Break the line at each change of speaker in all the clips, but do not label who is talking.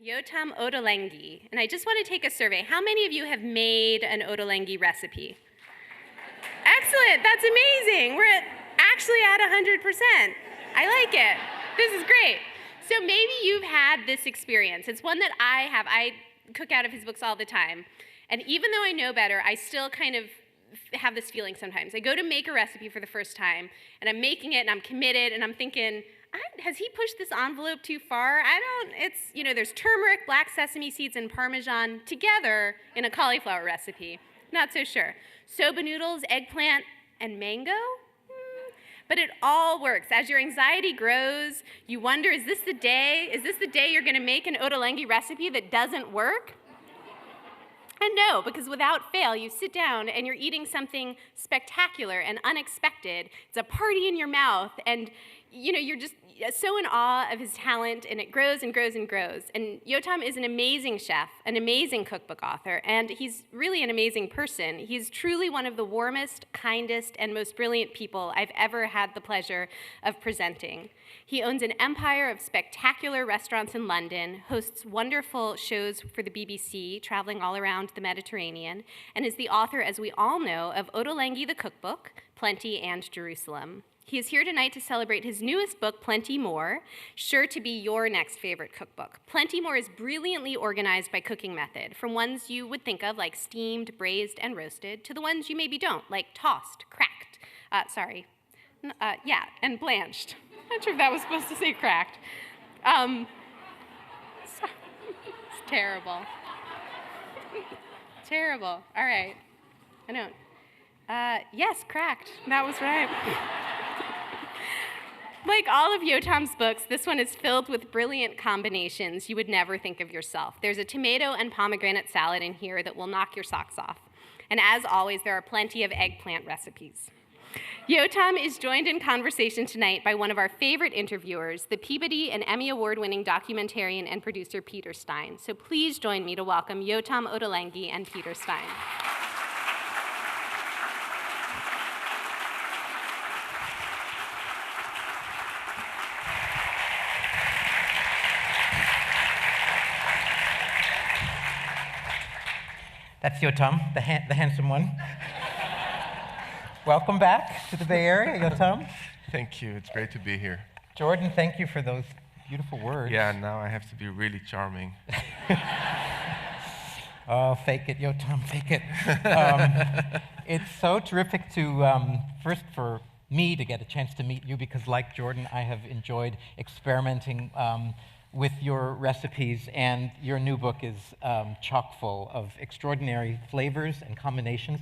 Yotam Ottolenghi, and I just want to take a survey. How many of you have made an Ottolenghi recipe? Excellent, that's amazing. We're actually at 100%. I like it. This is great. So maybe you've had this experience. It's one that I have. I cook out of his books all the time. And even though I know better, I still kind of have this feeling sometimes. I go to make a recipe for the first time, and I'm making it, and I'm committed, and I'm thinking, has he pushed this envelope too far? There's turmeric, black sesame seeds, and Parmesan together in a cauliflower recipe. Not so sure. Soba noodles, eggplant, and mango? But it all works. As your anxiety grows, you wonder, is this the day you're going to make an Ottolenghi recipe that doesn't work? And no, because without fail, you sit down and you're eating something spectacular and unexpected. It's a party in your mouth, and you're just so in awe of his talent, and it grows and grows and grows. And Yotam is an amazing chef, an amazing cookbook author, and he's really an amazing person. He's truly one of the warmest, kindest, and most brilliant people I've ever had the pleasure of presenting. He owns an empire of spectacular restaurants in London, hosts wonderful shows for the BBC, traveling all around the Mediterranean, and is the author, as we all know, of Ottolenghi the Cookbook, Plenty, and Jerusalem. He is here tonight to celebrate his newest book, Plenty More, sure to be your next favorite cookbook. Plenty More is brilliantly organized by cooking method, from ones you would think of like steamed, braised, and roasted, to the ones you maybe don't, like tossed, cracked, and blanched. Not sure if that was supposed to say cracked. It's terrible. Terrible. All right. I don't. Yes, cracked. That was right. Like all of Yotam's books, this one is filled with brilliant combinations you would never think of yourself. There's a tomato and pomegranate salad in here that will knock your socks off. And as always, there are plenty of eggplant recipes. Yotam is joined in conversation tonight by one of our favorite interviewers, the Peabody and Emmy Award-winning documentarian and producer Peter Stein. So please join me to welcome Yotam Ottolenghi and Peter Stein.
That's Yotam, the handsome one. Welcome back to the Bay Area, Yotam.
Thank you. It's great to be here.
Jordan, thank you for those beautiful words.
Yeah, now I have to be really charming.
Oh, fake it, Yotam, fake it. It's so terrific to, first for me to get a chance to meet you, because like Jordan, I have enjoyed experimenting with your recipes, and your new book is chock full of extraordinary flavors and combinations.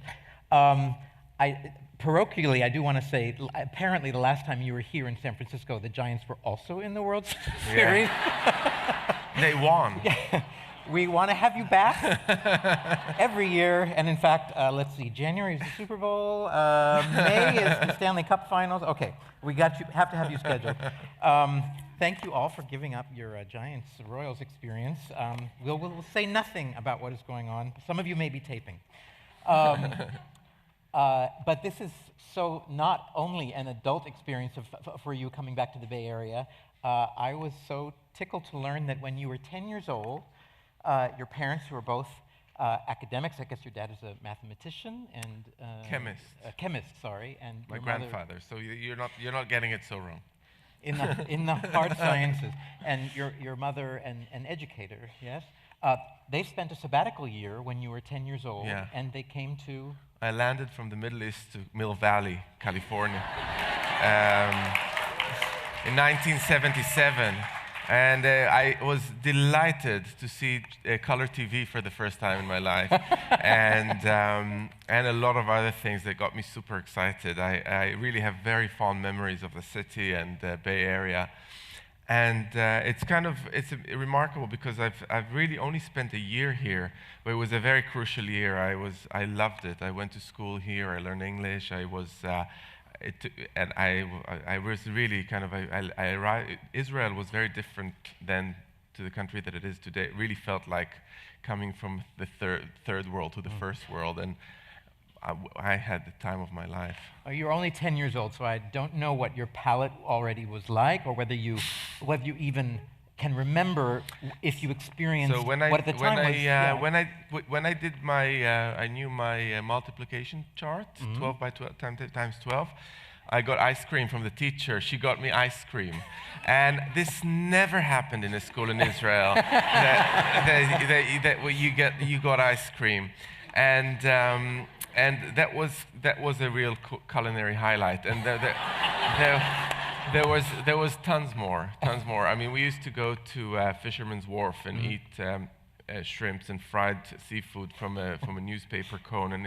Parochially, I do want to say, apparently the last time you were here in San Francisco, the Giants were also in the World Series.
Yeah. They won.
Yeah. We want to have you back every year, and in fact, let's see, January is the Super Bowl, May is the Stanley Cup Finals. Okay, we got you. Have to have you scheduled. Thank you all for giving up your Giants Royals experience. We'll say nothing about what is going on. Some of you may be taping. But this is so not only an adult experience for you coming back to the Bay Area. I was so tickled to learn that when you were 10 years old, your parents, who were both academics, I guess your dad is a mathematician and
chemist.
Chemist, sorry, and
my grandfather. So you're not getting it so wrong.
In the hard sciences, and your mother an educator, yes. They spent a sabbatical year when you were 10 years old,
yeah.
And they came to.
I landed from the Middle East to Mill Valley, California, in 1977. And I was delighted to see color TV for the first time in my life, and a lot of other things that got me super excited. I really have very fond memories of the city and the Bay Area, and it's remarkable because I've really only spent a year here, but it was a very crucial year. I loved it. I went to school here. I learned English. I was really I arrived. Israel was very different then to the country that it is today. It really felt like coming from the third world to the first world, and I had the time of my life.
You're only 10 years old, so I don't know what your palate already was like, or whether you even can remember if you experienced
So
what at the time was. Yeah.
when I did my I knew my multiplication chart, 12 by 12 times 12. I got ice cream from the teacher. She got me ice cream, and this never happened in a school in Israel. that you got ice cream, and that was a real culinary highlight. And there was tons more. I mean, we used to go to Fisherman's Wharf and eat shrimps and fried seafood from a newspaper cone, and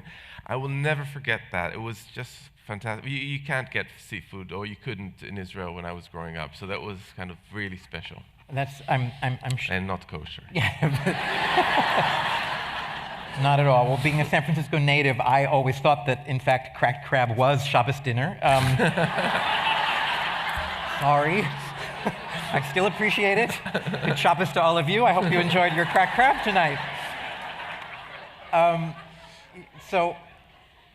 I will never forget that. It was just fantastic. You can't get seafood, or you couldn't in Israel when I was growing up, so that was kind of really special.
That's I'm sure.
And not kosher.
Not at all. Well, being a San Francisco native, I always thought that, in fact, cracked crab was Shabbos dinner. Sorry. I still appreciate it. Good Shabbos to all of you. I hope you enjoyed your cracked crab tonight. So,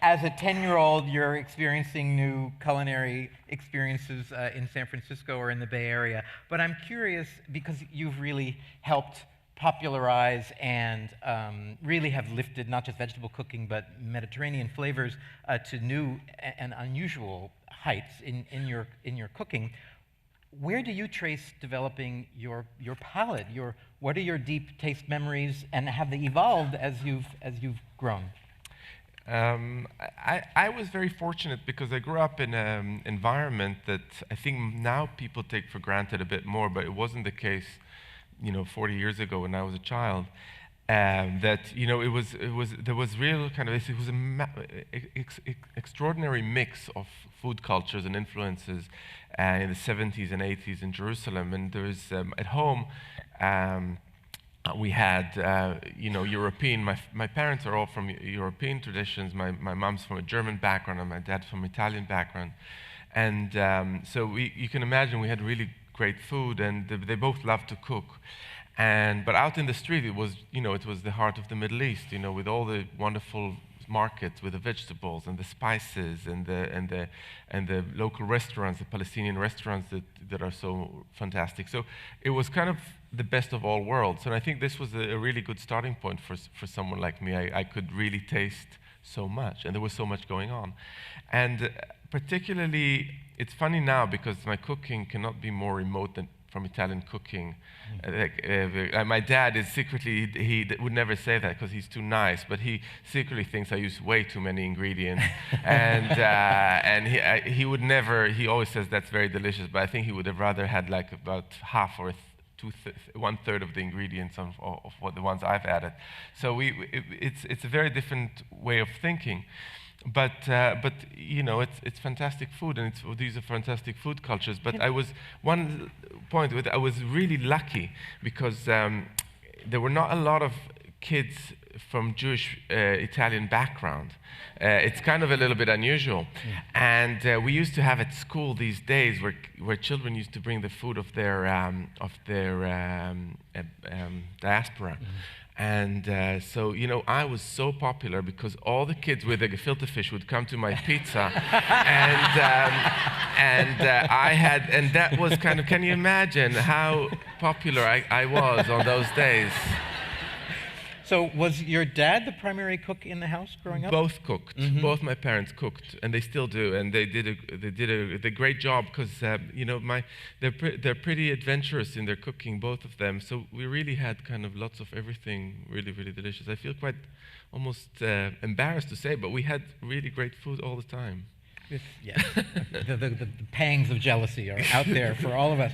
as a 10-year-old, you're experiencing new culinary experiences in San Francisco or in the Bay Area. But I'm curious, because you've really helped popularize and really have lifted not just vegetable cooking, but Mediterranean flavors to new and unusual heights in your cooking. Where do you trace developing your palate? What are your deep taste memories, and have they evolved as you've grown?
I was very fortunate because I grew up in an environment that I think now people take for granted a bit more, but it wasn't the case, 40 years ago when I was a child. That there was real kind of it was an extraordinary mix of food cultures and influences in the 70s and 80s in Jerusalem, and there was at home. We had, European. My parents are all from European traditions. My mom's from a German background, and my dad's from Italian background, and so you can imagine we had really great food, and they both loved to cook. But out in the street, it was the heart of the Middle East, with all the wonderful markets with the vegetables and the spices and the local restaurants, the Palestinian restaurants that are so fantastic. So it was kind of the best of all worlds, and I think this was a really good starting point for someone like me. I could really taste so much, and there was so much going on. And particularly, it's funny now because my cooking cannot be more remote from Italian cooking. My dad is secretly, he would never say that because he's too nice, but he secretly thinks I use way too many ingredients. And he would never, he always says that's very delicious, but I think he would have rather had like about half or one-third of the ingredients of what the ones I've added. So it's a very different way of thinking. But it's fantastic food, and these are fantastic food cultures. But I was I was really lucky because there were not a lot of kids from Jewish Italian background. It's kind of a little bit unusual, and we used to have at school these days where children used to bring the food of their diaspora. And so, I was so popular because all the kids with the gefilte fish would come to my pizza, and that was kind of, can you imagine how popular I was on those days?
So was your dad the primary cook in the house growing up?
Both cooked. Mm-hmm. Both my parents cooked, and they still do. And they did a great job because they're pretty adventurous in their cooking, both of them. So we really had kind of lots of everything, really, really delicious. I feel quite almost embarrassed to say, but we had really great food all the time.
Yeah, the pangs of jealousy are out there for all of us.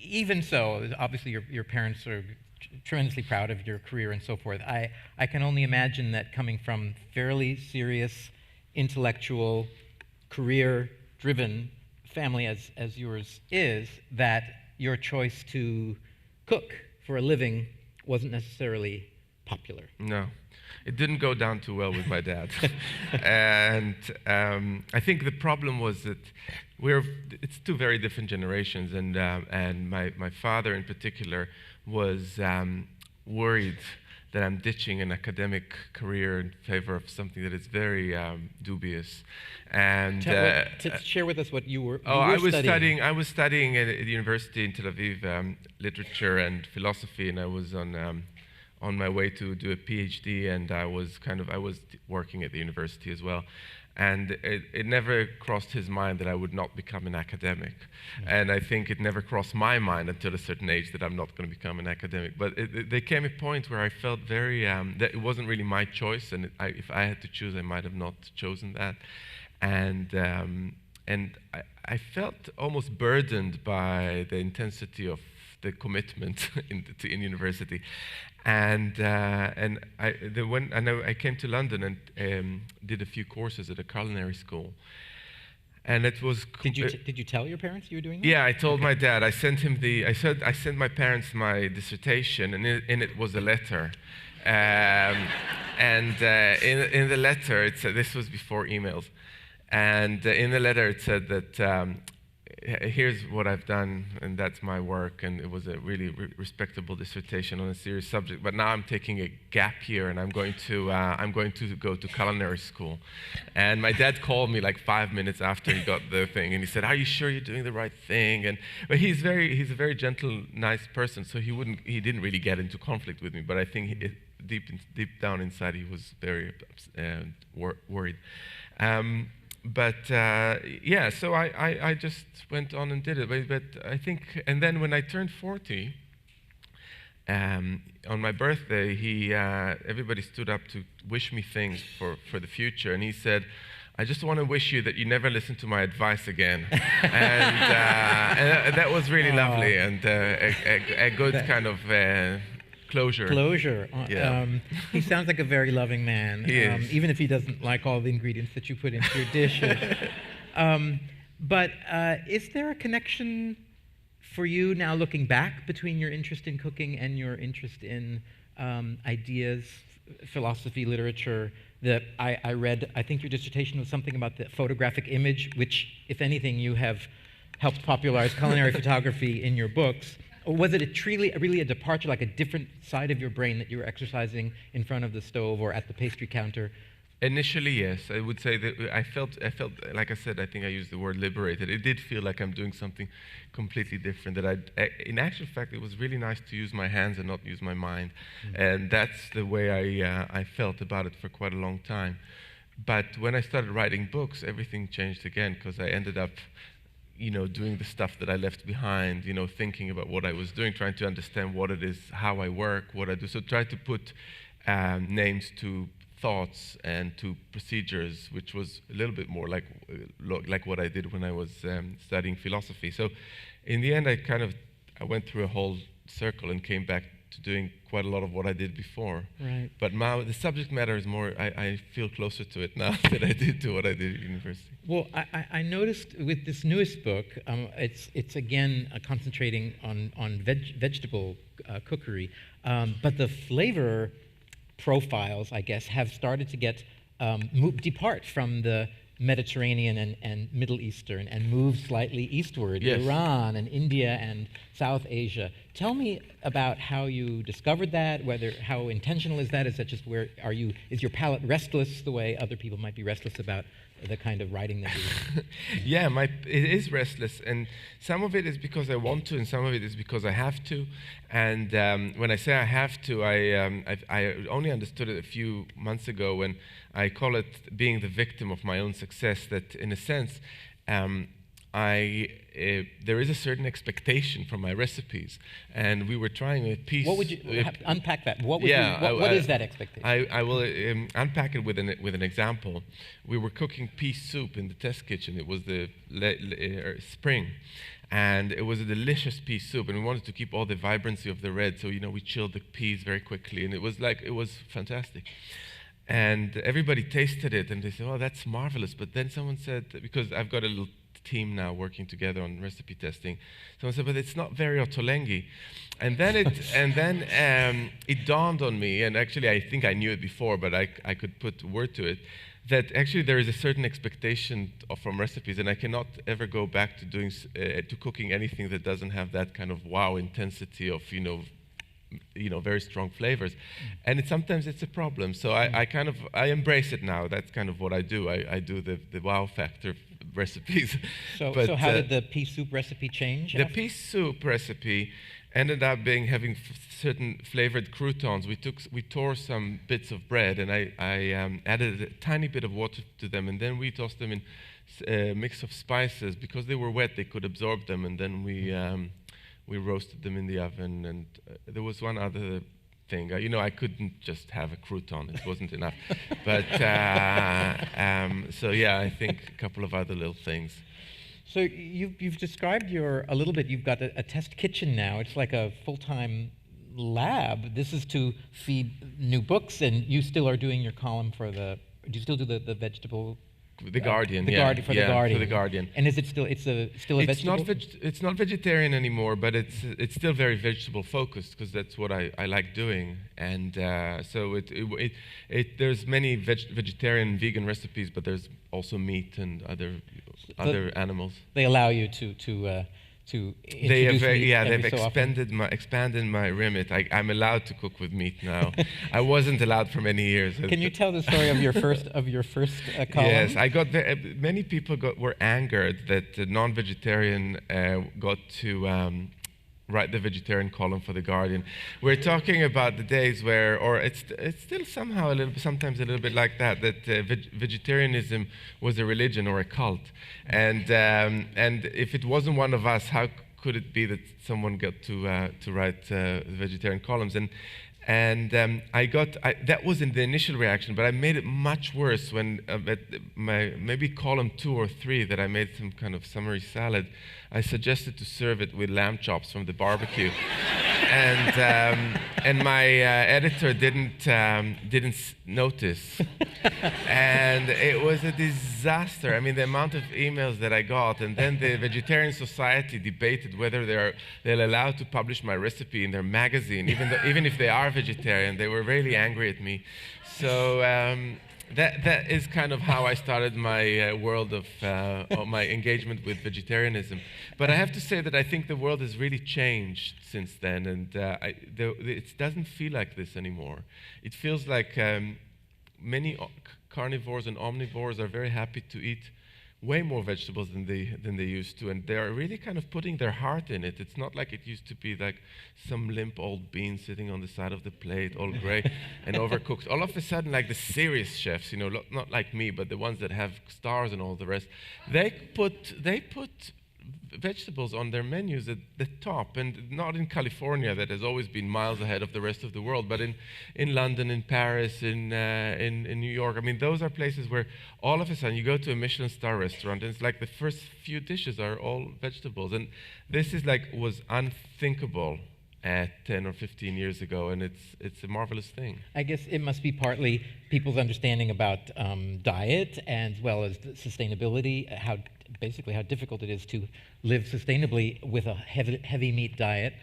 Even so, obviously your parents are tremendously proud of your career and so forth. I can only imagine that coming from fairly serious, intellectual, career-driven family as yours is, that your choice to cook for a living wasn't necessarily popular.
No, it didn't go down too well with my dad. And I think the problem was that it's two very different generations, and my father in particular was worried that I'm ditching an academic career in favor of something that is very dubious. And
share with us what you were.
I was studying at the university in Tel Aviv, literature and philosophy, and I was on my way to do a PhD, and I was working at the university as well. And it never crossed his mind that I would not become an academic. Mm-hmm. And I think it never crossed my mind until a certain age that I'm not going to become an academic. But there came a point where I felt very, that it wasn't really my choice, and if I had to choose, I might have not chosen that. And I felt almost burdened by the intensity of the commitment in university. And I came to London and did a few courses at a culinary school, and it was.
Did you tell your parents you were doing that?
Yeah, I told my dad. I sent him I sent my parents my dissertation, and in it was a letter, and in the letter it said, this was before emails, and in the letter it said that. Here's what I've done, and that's my work, and it was a really respectable dissertation on a serious subject. But now I'm taking a gap year, and I'm going to go to culinary school. And my dad called me like 5 minutes after he got the thing, and he said, "Are you sure you're doing the right thing?" But he's a very gentle, nice person, so he didn't really get into conflict with me. But I think deep down inside, he was very worried. So I just went on and did it. But I think, and then when I turned 40, on my birthday, everybody stood up to wish me things for the future, and he said, "I just want to wish you that you never listen to my advice again." and that was really lovely, and a good kind of closure.
Yeah. He sounds like a very loving man.
He is.
Even if he doesn't like all the ingredients that you put into your dishes. But is there a connection for you now, looking back, between your interest in cooking and your interest in ideas, philosophy, literature? That I read, I think your dissertation was something about the photographic image, which, if anything, you have helped popularize culinary photography in your books. Or was it really a departure, like a different side of your brain that you were exercising in front of the stove or at the pastry counter?
Initially, yes. I would say that I felt, like I said, I think I used the word liberated. It did feel like I'm doing something completely different. In actual fact, it was really nice to use my hands and not use my mind. Mm-hmm. And that's the way I felt about it for quite a long time. But when I started writing books, everything changed again, because I ended up doing the stuff that I left behind, thinking about what I was doing, trying to understand what it is, how I work, what I do. So try to put names to thoughts and to procedures, which was a little bit more like what I did when I was studying philosophy. So in the end, I went through a whole circle and came back to doing quite a lot of what I did before.
Right.
But now the subject matter is more, I feel closer to it now than I did to what I did at university.
Well, I noticed with this newest book, it's again concentrating on vegetable cookery, but the flavor profiles, I guess, have started to get depart from the Mediterranean and Middle Eastern and move slightly eastward,
yes.
Iran and India and South Asia. Tell me about how you discovered that, how intentional is that? Is that just is your palate restless the way other people might be restless about the kind of writing that you do?
Yeah, it is restless, and some of it is because I want to, and some of it is because I have to. And when I say I have to, I only understood it a few months ago when I call it being the victim of my own success. That in a sense, there is a certain expectation from my recipes, and we were trying a piece.
What would you unpack that? What is that expectation?
I will unpack it with an example. We were cooking pea soup in the test kitchen. It was the spring, and it was a delicious pea soup, and we wanted to keep all the vibrancy of the red. So we chilled the peas very quickly, and it was fantastic. And everybody tasted it, and they said, "Oh, that's marvelous." But then someone said, because I've got a little team now working together on recipe testing. Someone said, "But it's not very Ottolenghi." And then it dawned on me, and actually I think I knew it before, but I could put word to it, that actually there is a certain expectation from recipes, and I cannot ever go back to doing to cooking anything that doesn't have that kind of wow intensity of very strong flavors, and sometimes it's a problem. So I embrace it now. That's kind of what I do. I do the wow factor recipes.
So how did the pea soup recipe change?
The pea soup recipe ended up having certain flavored croutons. We tore some bits of bread, and I added a tiny bit of water to them, and then we tossed them in a mix of spices. Because they were wet, they could absorb them, and then we roasted them in the oven. And there was one other thing. I couldn't just have a crouton. It wasn't enough. But so yeah, I think a couple of other little things.
So you've described a little bit. You've got a test kitchen now. It's like a full-time lab. This is to feed new books, and you still are doing your column for do you still do the vegetable?
The Guardian,
The
yeah.
For the Guardian.
For the Guardian.
And is it still? It's still a vegetable.
It's not vegetarian anymore, but it's still very vegetable focused because that's what I like doing. And so there's many vegetarian and vegan recipes, but there's also meat and other animals.
They allow you to introduce meat
they've
every so often.
expanded my remit. I'm allowed to cook with meat now. I wasn't allowed for many years.
Can you tell the story of your first column?
Yes, I got many people were angered that the non-vegetarian got to write the vegetarian column for the Guardian. We're talking about the days where, or it's still somehow sometimes a little bit like that vegetarianism was a religion or a cult, and if it wasn't one of us, how could it be that someone got to write vegetarian columns? And that was in the initial reaction, but I made it much worse when at maybe column 2 or 3 that I made some kind of summary salad. I suggested to serve it with lamb chops from the barbecue, and my editor didn't notice, and it was a disaster. I mean, the amount of emails that I got, and then the Vegetarian Society debated whether they're allowed to publish my recipe in their magazine, even if they are vegetarian. They were really angry at me. So that is kind of how I started my world of my engagement with vegetarianism. But I have to say that I think the world has really changed since then, and it doesn't feel like this anymore. It feels like many carnivores and omnivores are very happy to eat way more vegetables than they used to, and they are really kind of putting their heart in it. It's not like it used to be like some limp old bean sitting on the side of the plate, all gray and overcooked. All of a sudden, like the serious chefs, not like me, but the ones that have stars and all the rest, they put vegetables on their menus at the top, and not in California, that has always been miles ahead of the rest of the world, but in London, in Paris, in New York. I mean, those are places where all of a sudden you go to a Michelin star restaurant and it's like the first few dishes are all vegetables, and this was unthinkable at 10 or 15 years ago, and it's a marvelous thing.
I guess it must be partly people's understanding about diet as well as sustainability, how difficult it is to live sustainably with a heavy meat diet.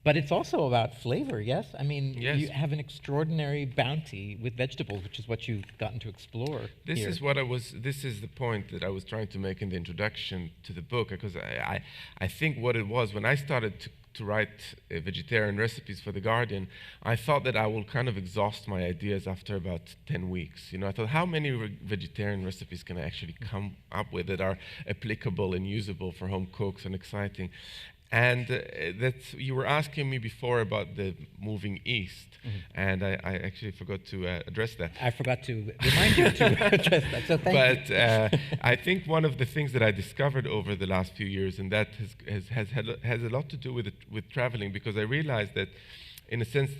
But it's also about flavor, yes? I mean,
yes.
You have an extraordinary bounty with vegetables, which is what you've gotten to explore
This
here.
This is the point that I was trying to make in the introduction to the book, because I think what it was, when I started to write vegetarian recipes for The Guardian, I thought that I will kind of exhaust my ideas after about 10 weeks. I thought, how many vegetarian recipes can I actually come up with that are applicable and usable for home cooks and exciting? And you were asking me before about the moving east, and I actually forgot to address that.
I forgot to remind you to address that, so thank you.
But I think one of the things that I discovered over the last few years, and that has a lot to do with traveling, because I realized that, in a sense,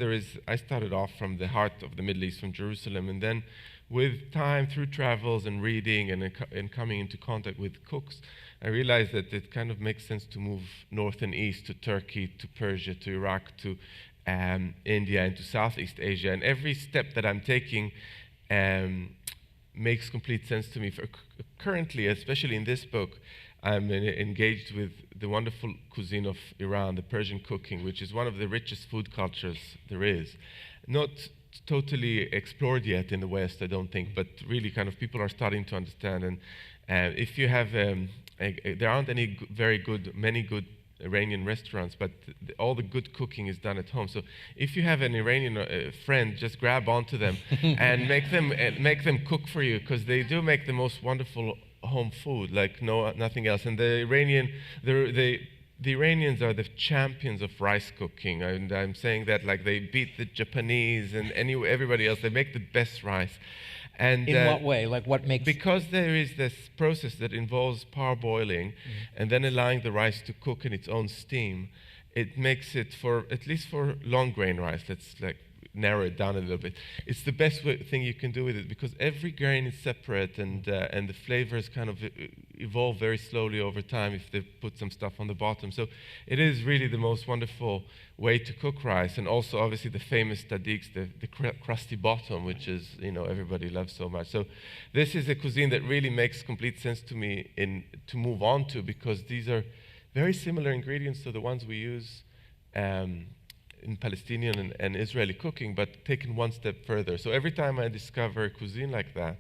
I started off from the heart of the Middle East, from Jerusalem, and then with time, through travels and reading and coming into contact with cooks, I realized that it kind of makes sense to move north and east, to Turkey, to Persia, to Iraq, to India, and to Southeast Asia. And every step that I'm taking makes complete sense to me. Currently, especially in this book, I'm engaged with the wonderful cuisine of Iran, the Persian cooking, which is one of the richest food cultures there is. Not totally explored yet in the West, I don't think, but really kind of people are starting to understand. And if you have, there aren't many good Iranian restaurants, but all the good cooking is done at home. So if you have an Iranian friend, just grab onto them and make them cook for you, because they do make the most wonderful home food, like nothing else. And the Iranians are the champions of rice cooking, and I'm saying that like they beat the Japanese and everybody else. They make the best rice. And
in what way? Like what makes?
Because there is this process that involves parboiling and then allowing the rice to cook in its own steam. It makes it, for at least for long grain rice, let's like narrow it down a little bit. It's the best thing you can do with it, because every grain is separate, and the flavors kind of evolve very slowly over time if they put some stuff on the bottom. So it is really the most wonderful way to cook rice, and also obviously the famous tadiks, the crusty bottom, which is, everybody loves so much. So this is a cuisine that really makes complete sense to me to move on to, because these are very similar ingredients to the ones we use in Palestinian and Israeli cooking, but taken one step further. So every time I discover a cuisine like that,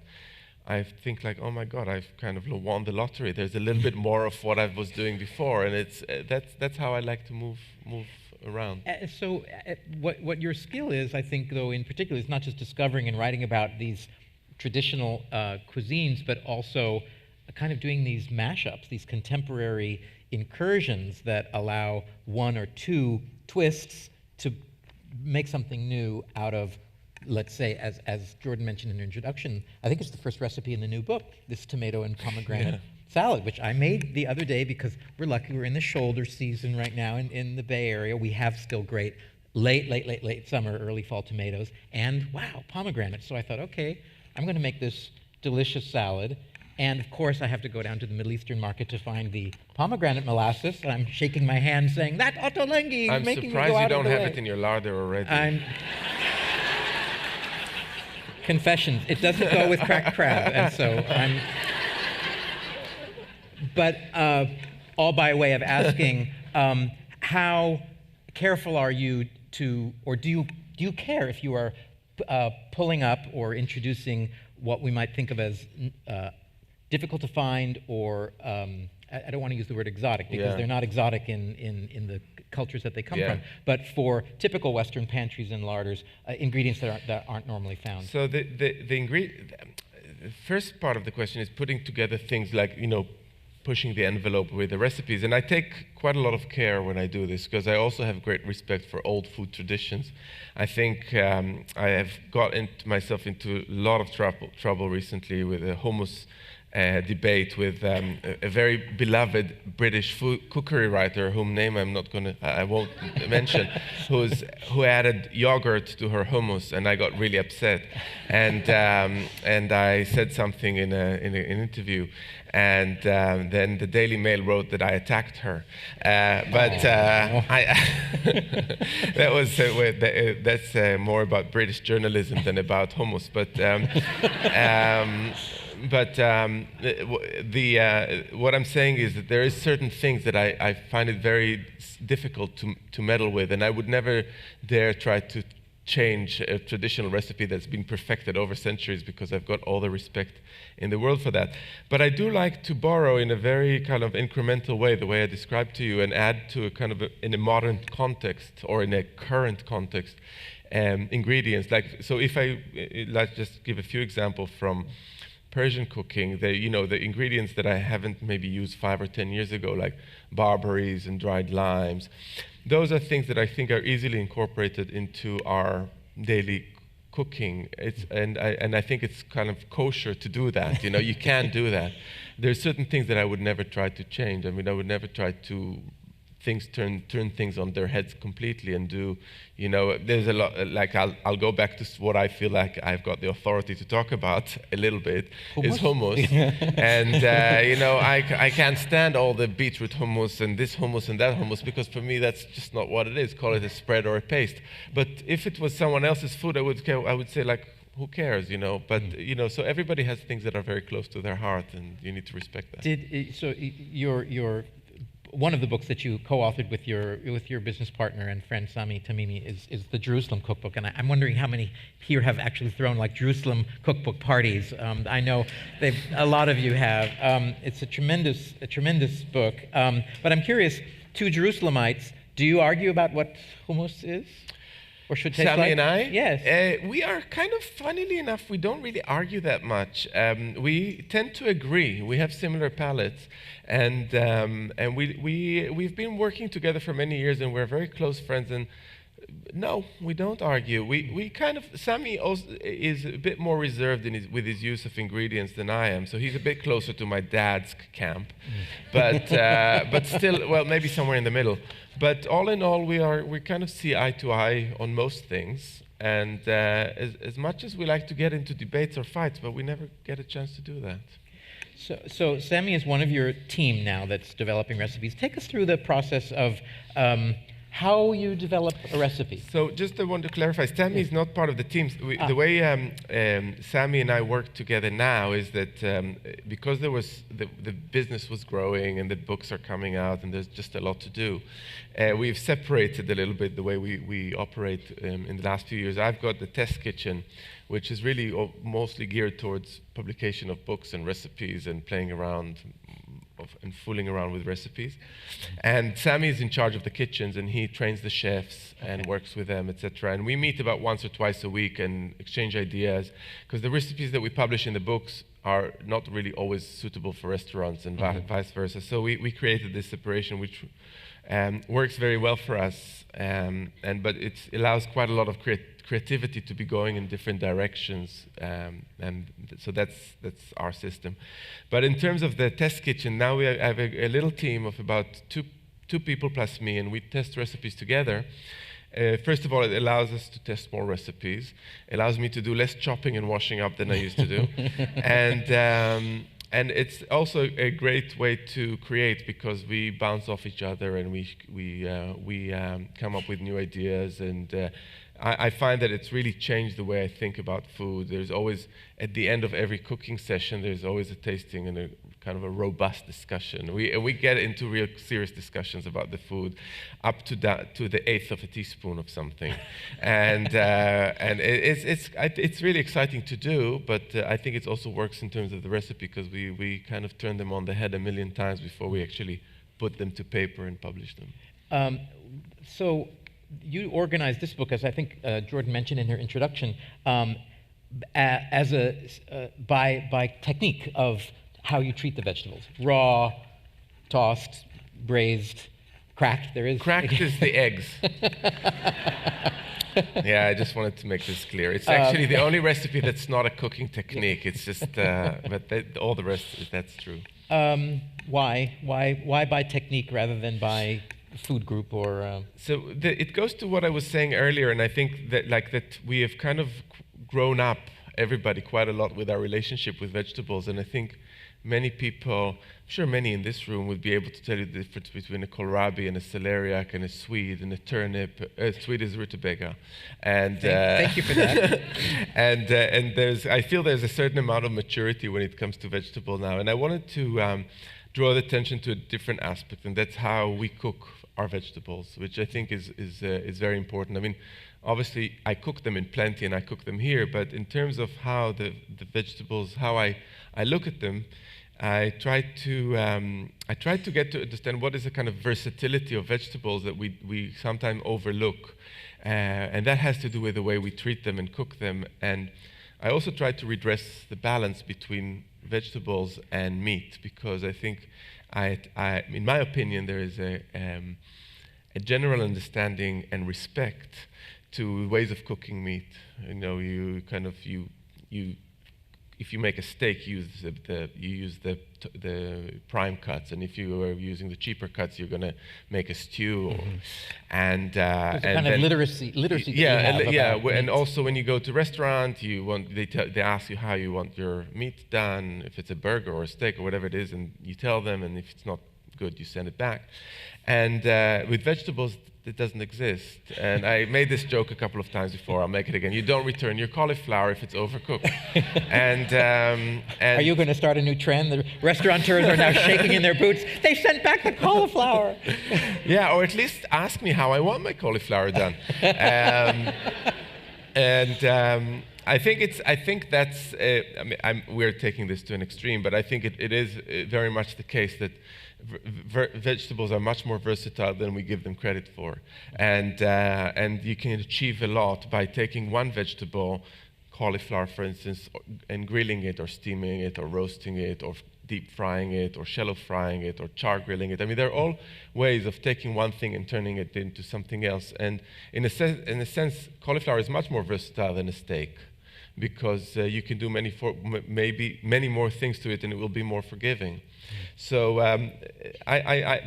I think like, oh my God, I've kind of won the lottery. There's a little bit more of what I was doing before, and it's that's how I like to move around.
So what your skill is, I think, though, in particular, is not just discovering and writing about these traditional cuisines, but also kind of doing these mashups, these contemporary incursions that allow one or two twists to make something new out of, let's say, as Jordan mentioned in the introduction, I think it's the first recipe in the new book, this tomato and pomegranate salad, which I made the other day because we're lucky we're in the shoulder season right now in the Bay Area. We have still great late summer, early fall tomatoes, and wow, pomegranates. So I thought, okay, I'm going to make this delicious salad. And of course, I have to go down to the Middle Eastern market to find the pomegranate molasses. And I'm shaking my hand saying, "That Ottolenghi is making me go out of the way."
I'm surprised you don't have it in your larder already.
Confessions. It doesn't go with cracked crab, and so I'm. But all by way of asking, how careful are you to, or do you care if you are pulling up or introducing what we might think of as difficult to find, or I don't want to use the word exotic, because they're not exotic in the cultures that they come from, but for typical Western pantries and larders, ingredients that aren't normally found.
So the first part of the question is putting together things like, pushing the envelope with the recipes. And I take quite a lot of care when I do this, because I also have great respect for old food traditions. I think I have got myself into a lot of trouble recently with a hummus debate with a very beloved British cookery writer, whose name I won't mention, who added yogurt to her hummus, and I got really upset, and I said something in an interview, and then the Daily Mail wrote that I attacked her, that's more about British journalism than about hummus, but what I'm saying is that there is certain things that I find it very difficult to meddle with, and I would never dare try to change a traditional recipe that's been perfected over centuries, because I've got all the respect in the world for that. But I do like to borrow in a very kind of incremental way, the way I described to you, and add to a kind of in a modern context or in a current context ingredients. So if let's just give a few examples from Persian cooking, the ingredients that I haven't maybe used 5 or 10 years ago, like barberries and dried limes, those are things that I think are easily incorporated into our daily cooking. And I think it's kind of kosher to do that. You can do that. There's certain things that I would never try to change. I mean, I would never try to turn things on their heads completely and do, there's a lot, like I'll go back to what I feel like I've got the authority to talk about a little bit, is hummus. And, I can't stand all the beetroot hummus and this hummus and that hummus, because for me that's just not what it is. Call it a spread or a paste. But if it was someone else's food, I would say, like, who cares, But, so everybody has things that are very close to their heart, and you need to respect that.
So your one of the books that you co-authored with your business partner and friend Sami Tamimi is the Jerusalem cookbook, and I'm wondering how many here have actually thrown like Jerusalem cookbook parties. I know a lot of you have. It's a tremendous book. But I'm curious, two Jerusalemites. Do you argue about what hummus is? Or should taste
Sammy
like?
and I?
Yes.
We are kind of, funnily enough, we don't really argue that much. We tend to agree. We have similar palates. And we've been working together for many years, and we're very close friends. And no, we don't argue. We kind of, Sammy also is a bit more reserved with his use of ingredients than I am. So he's a bit closer to my dad's camp. But still, well, maybe somewhere in the middle. But all in all, we kind of see eye to eye on most things. And as much as we like to get into debates or fights, but we never get a chance to do that.
So Sammy is one of your team now that's developing recipes. Take us through the process of how you develop a recipe.
So just I want to clarify, Sammy is not part of the team. The way Sammy and I work together now is that because there was the business was growing and the books are coming out and there's just a lot to do, we've separated a little bit the way we operate in the last few years. I've got the test kitchen, which is really mostly geared towards publication of books and recipes and playing around and fooling around with recipes. And Sammy is in charge of the kitchens, and he trains the chefs and works with them, etc. And we meet about once or twice a week and exchange ideas, because the recipes that we publish in the books are not really always suitable for restaurants and vice versa. So we created this separation, which works very well for us, but it allows quite a lot of creativity to be going in different directions, so that's our system. But in terms of the test kitchen, now we have a little team of about two people plus me, and we test recipes together. First of all, it allows us to test more recipes. It allows me to do less chopping and washing up than I used to do. And it's also a great way to create, because we bounce off each other and we come up with new ideas. And I find that it's really changed the way I think about food. There's always, at the end of every cooking session, there's always a tasting and a kind of a robust discussion. We get into real serious discussions about the food, up to the eighth of a teaspoon of something, and it's really exciting to do. But I think it also works in terms of the recipe, because we kind of turn them on the head a million times before we actually put them to paper and publish them.
So you organized this book, as I think Jordan mentioned in her introduction, as by technique of how you treat the vegetables: raw, tossed, braised, cracked. There is
cracked is the eggs. Yeah, I just wanted to make this clear. It's actually the only recipe that's not a cooking technique. It's just, but all the rest, that's true.
Why by technique rather than by food group or?
So it goes to what I was saying earlier, and I think that we have kind of grown up, everybody, quite a lot with our relationship with vegetables, and I think many people, I'm sure many in this room, would be able to tell you the difference between a kohlrabi and a celeriac and a swede and a turnip. Swede is rutabaga, and
thank you for that.
and I feel there's a certain amount of maturity when it comes to vegetable now, and I wanted to draw the attention to a different aspect, and that's how we cook our vegetables, which I think is very important. I mean, obviously, I cook them in plenty, and I cook them here, but in terms of how the vegetables, how I look at them, I try to get to understand what is the kind of versatility of vegetables that we sometimes overlook, and that has to do with the way we treat them and cook them. And I also try to redress the balance between vegetables and meat, because I think, in my opinion, there is a general understanding and respect to ways of cooking meat. You know, if you make a steak, you use the prime cuts, and if you are using the cheaper cuts, you're going to make a stew. And
there's a kind of literacy.
And also when you go to restaurant, they ask you how you want your meat done, if it's a burger or a steak or whatever it is, and you tell them, and if it's not good, you send it back. And with vegetables, it doesn't exist. And I made this joke a couple of times before. I'll make it again. You don't return your cauliflower if it's overcooked. and
are you going to start a new trend? The restaurateurs are now shaking in their boots. They sent back the cauliflower.
Yeah, or at least ask me how I want my cauliflower done. I think that's. I mean, we're taking this to an extreme, but I think it is very much the case that vegetables are much more versatile than we give them credit for, and you can achieve a lot by taking one vegetable, cauliflower, for instance, and grilling it, or steaming it, or roasting it, or deep frying it, or shallow frying it, or char grilling it. I mean, they're all ways of taking one thing and turning it into something else. And in a sense, cauliflower is much more versatile than a steak, because you can do maybe many more things to it, and it will be more forgiving. So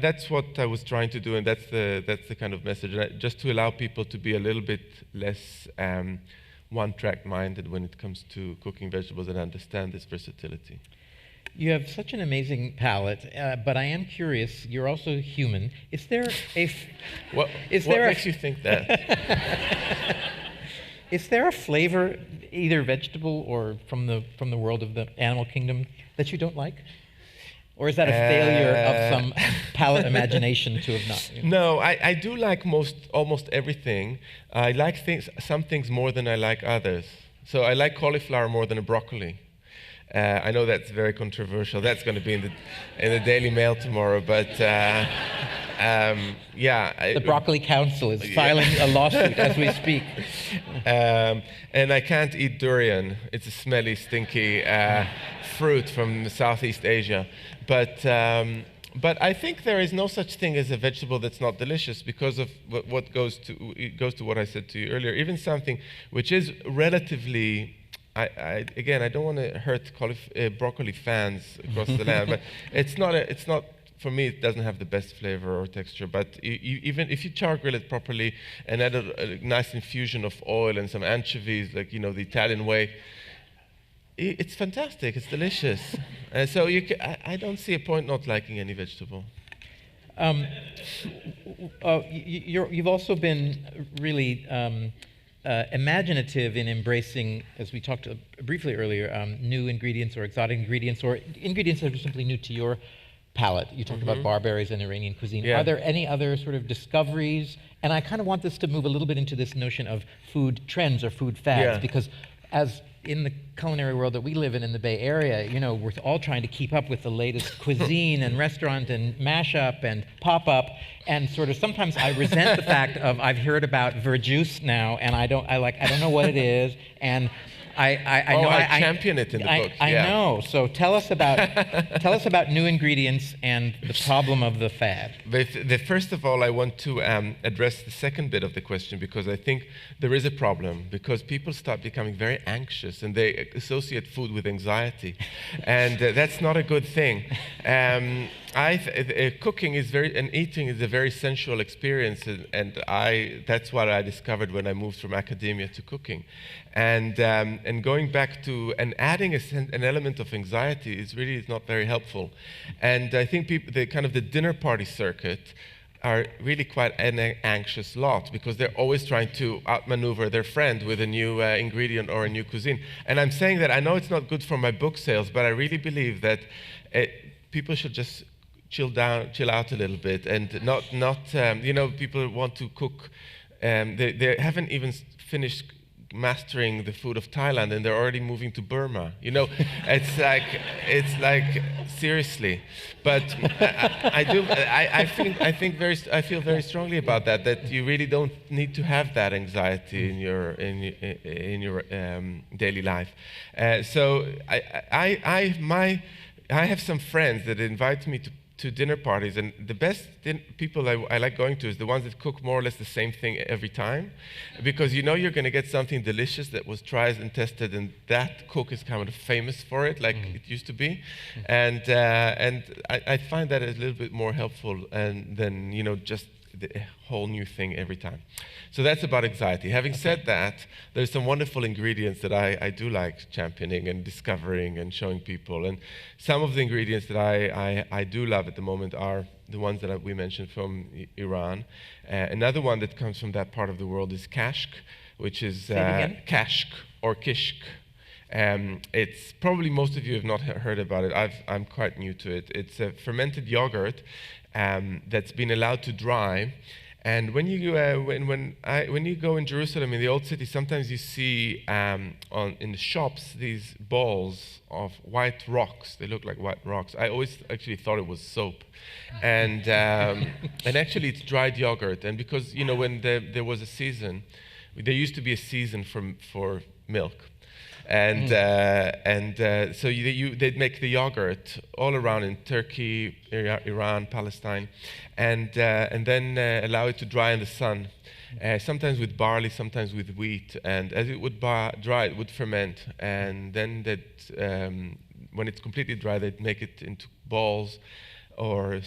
that's what I was trying to do, and that's the kind of message, just to allow people to be a little bit less one-track minded when it comes to cooking vegetables, and understand this versatility.
You have such an amazing palate, but I am curious. You're also human. Is there a?
What makes you think that?
Is there a flavor, either vegetable or from the world of the animal kingdom, that you don't like? Or is that a failure of some palate imagination to have not? You know?
No, I do like almost everything. I like some things more than I like others. So I like cauliflower more than a broccoli. I know that's very controversial. That's going to be in the Daily Mail tomorrow, but yeah.
The Broccoli Council is filing a lawsuit as we speak.
And I can't eat durian. It's a smelly, stinky fruit from Southeast Asia. But I think there is no such thing as a vegetable that's not delicious, because of what goes to what I said to you earlier. Even something which is relatively, again, I don't want to hurt broccoli fans across the land, but it's not. For me, it doesn't have the best flavor or texture. But even if you char grill it properly and add a nice infusion of oil and some anchovies, like the Italian way, it's fantastic. It's delicious. So I don't see a point not liking any vegetable.
You've also been really imaginative in embracing, as we talked briefly earlier, new ingredients or exotic ingredients, or ingredients that are simply new to your palate. You talked about barberries and Iranian cuisine.
Yeah.
Are there any other sort of discoveries? And I kind of want this to move a little bit into this notion of food trends or food fads, because as in the culinary world that we live in the Bay Area, we're all trying to keep up with the latest cuisine and restaurant and mashup and pop-up, and sort of sometimes I resent the fact of I've heard about verjuice now, and I don't know what it is, and I
champion it in the book.
I know. So tell us about new ingredients and the problem of the fad.
First of all, I want to address the second bit of the question, because I think there is a problem, because people start becoming very anxious and they associate food with anxiety, and that's not a good thing. Cooking is and eating is a very sensual experience, and that's what I discovered when I moved from academia to cooking, and going back to and adding an element of anxiety is not very helpful. And I think the dinner party circuit are really quite an anxious lot, because they're always trying to outmaneuver their friend with a new ingredient or a new cuisine. And I'm saying that I know it's not good for my book sales, but I really believe that people should just chill out a little bit, and not people want to cook, they haven't even finished mastering the food of Thailand, and they're already moving to Burma. It's like seriously. But I feel very strongly about that you really don't need to have that anxiety in your daily life. So I have some friends that invite me to dinner parties, and the best people I like going to is the ones that cook more or less the same thing every time, because you're going to get something delicious that was tried and tested, and that cook is kind of famous for it, like it used to be, and I find that a little bit more helpful than just the whole new thing every time. So that's about anxiety. Having said that, there's some wonderful ingredients that I do like championing and discovering and showing people. And some of the ingredients that I do love at the moment are the ones that we mentioned from Iran. Another one that comes from that part of the world is kashk, which is kashk or kishk. It's probably most of you have not heard about it. I'm quite new to it. It's a fermented yogurt that's been allowed to dry, And when you go in Jerusalem, in the old city, sometimes you see in the shops these balls of white rocks. They look like white rocks. I always actually thought it was soap, and actually it's dried yogurt. And because when there was a season, there used to be a season for milk. And so they'd make the yogurt all around in Turkey, Iran, Palestine, and then allow it to dry in the sun, sometimes with barley, sometimes with wheat. And as it would dry, it would ferment. And then when it's completely dry, they'd make it into balls, or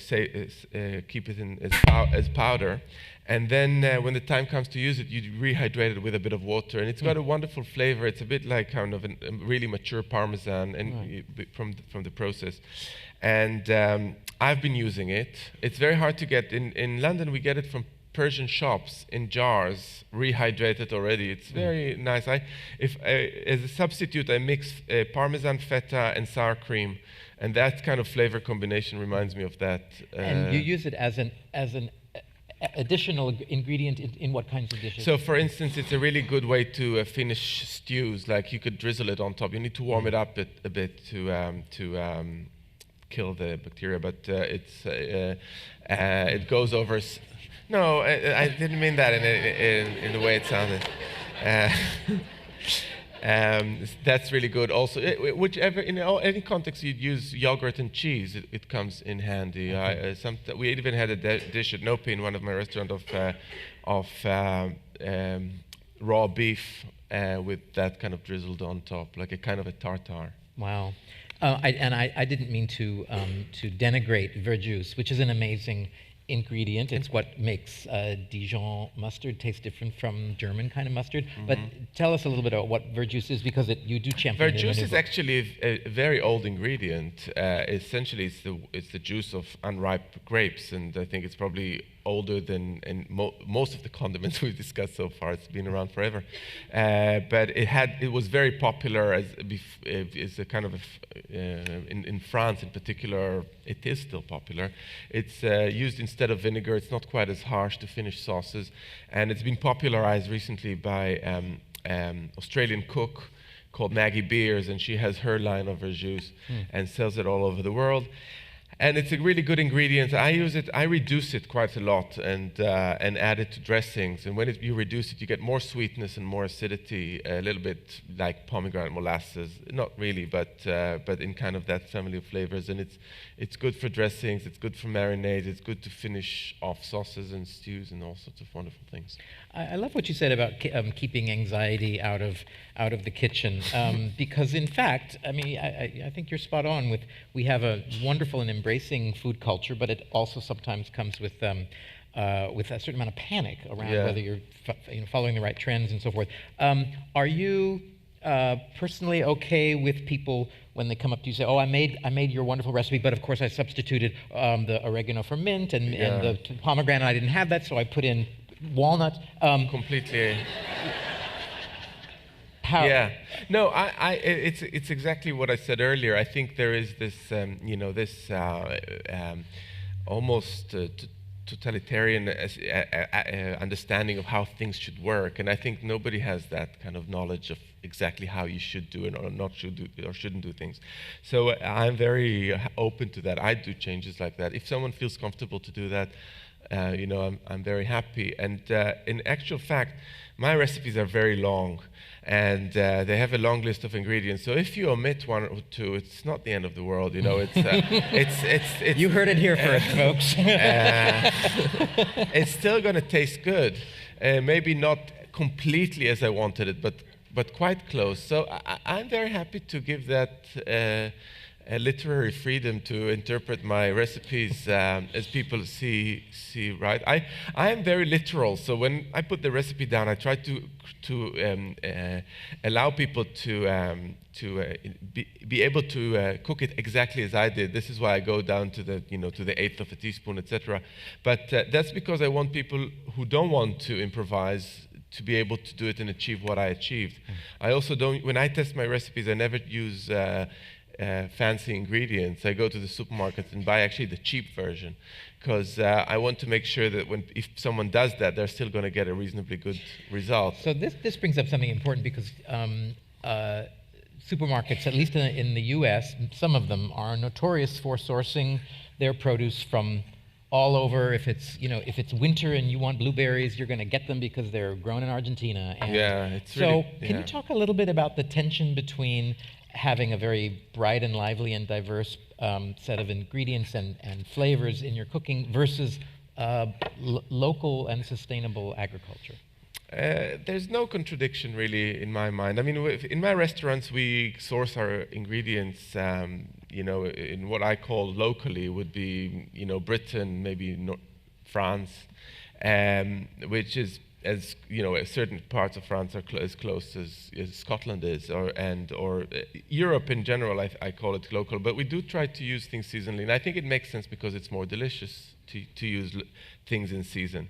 keep it as powder. And then when the time comes to use it, you rehydrate it with a bit of water. And it's got a wonderful flavor. It's a bit like kind of a really mature Parmesan from the process. And I've been using it. It's very hard to get. In London, we get it from Persian shops in jars, rehydrated already. It's very nice. As a substitute, I mix Parmesan, feta, and sour cream. And that kind of flavor combination reminds me of that.
And you use it as an additional ingredient in what kinds of dishes?
So, for instance, it's a really good way to finish stews. Like you could drizzle it on top. You need to warm it up a bit to kill the bacteria, but it goes over. No, I didn't mean that in the way it sounded. That's really good. Also, whichever in any context you'd use yogurt and cheese, it comes in handy. Okay. We even had a dish at Nopi in one of my restaurants of raw beef with that kind of drizzled on top, like a kind of a tartare.
Wow. I didn't mean to denigrate verjuice, which is an amazing ingredient. It's what makes Dijon mustard taste different from German kind of mustard. Mm-hmm. But tell us a little bit about what verjuice is, because you do champion it.
Verjuice is actually a very old ingredient. Essentially, it's the juice of unripe grapes, and I think it's probably older than most of the condiments we've discussed so far. It's been around forever, but it was very popular as a kind of in France in particular. It is still popular. It's used instead of vinegar. It's not quite as harsh to finish sauces, and it's been popularized recently by Australian cook called Maggie Beers, and she has her line of verjuice and sells it all over the world. And it's a really good ingredient. I use it. I reduce it quite a lot and add it to dressings. And when you reduce it, you get more sweetness and more acidity, a little bit like pomegranate molasses. Not really, but in kind of that family of flavors. And it's good for dressings. It's good for marinades. It's good to finish off sauces and stews and all sorts of wonderful things.
I love what you said about keeping anxiety out of the kitchen, because in fact, I mean, I think you're spot on. We have a wonderful and embracing food culture, but it also sometimes comes with a certain amount of panic around whether you're following the right trends and so forth. Are you personally okay with people when they come up to you say, "Oh, I made your wonderful recipe, but of course I substituted the oregano for mint and the pomegranate, I didn't have that, so I put in walnut."
Completely.
How?
Yeah. No, it's exactly what I said earlier. I think there is this, almost totalitarian understanding of how things should work, and I think nobody has that kind of knowledge of exactly how you should do it or shouldn't do things. So I'm very open to that. I do changes like that. If someone feels comfortable to do that, I'm very happy. And in actual fact, my recipes are very long, and they have a long list of ingredients. So if you omit one or two, it's not the end of the world. It's
you heard it here first, folks.
It's still going to taste good. Maybe not completely as I wanted it, but quite close. So I'm very happy to give that a literary freedom to interpret my recipes as people see right. I am very literal, so when I put the recipe down, I try to allow people to be able to cook it exactly as I did. This is why I go down to the eighth of a teaspoon, etc. But that's because I want people who don't want to improvise to be able to do it and achieve what I achieved. I also don't. When I test my recipes, I never use fancy ingredients, I go to the supermarket and buy actually the cheap version, because I want to make sure that if someone does that, they're still going to get a reasonably good result.
So this brings up something important, because supermarkets, at least in the U.S., some of them are notorious for sourcing their produce from all over. If it's winter and you want blueberries, you're going to get them because they're grown in Argentina. And
yeah, it's
so
really,
can you talk a little bit about the tension between having a very bright and lively and diverse set of ingredients and flavors in your cooking versus local and sustainable agriculture?
There's no contradiction really in my mind. I mean, in my restaurants, we source our ingredients, in what I call locally would be, Britain, maybe France, which is, as certain parts of France are as close as Scotland is, or Europe in general. I call it local, but we do try to use things seasonally, and I think it makes sense because it's more delicious to use things in season,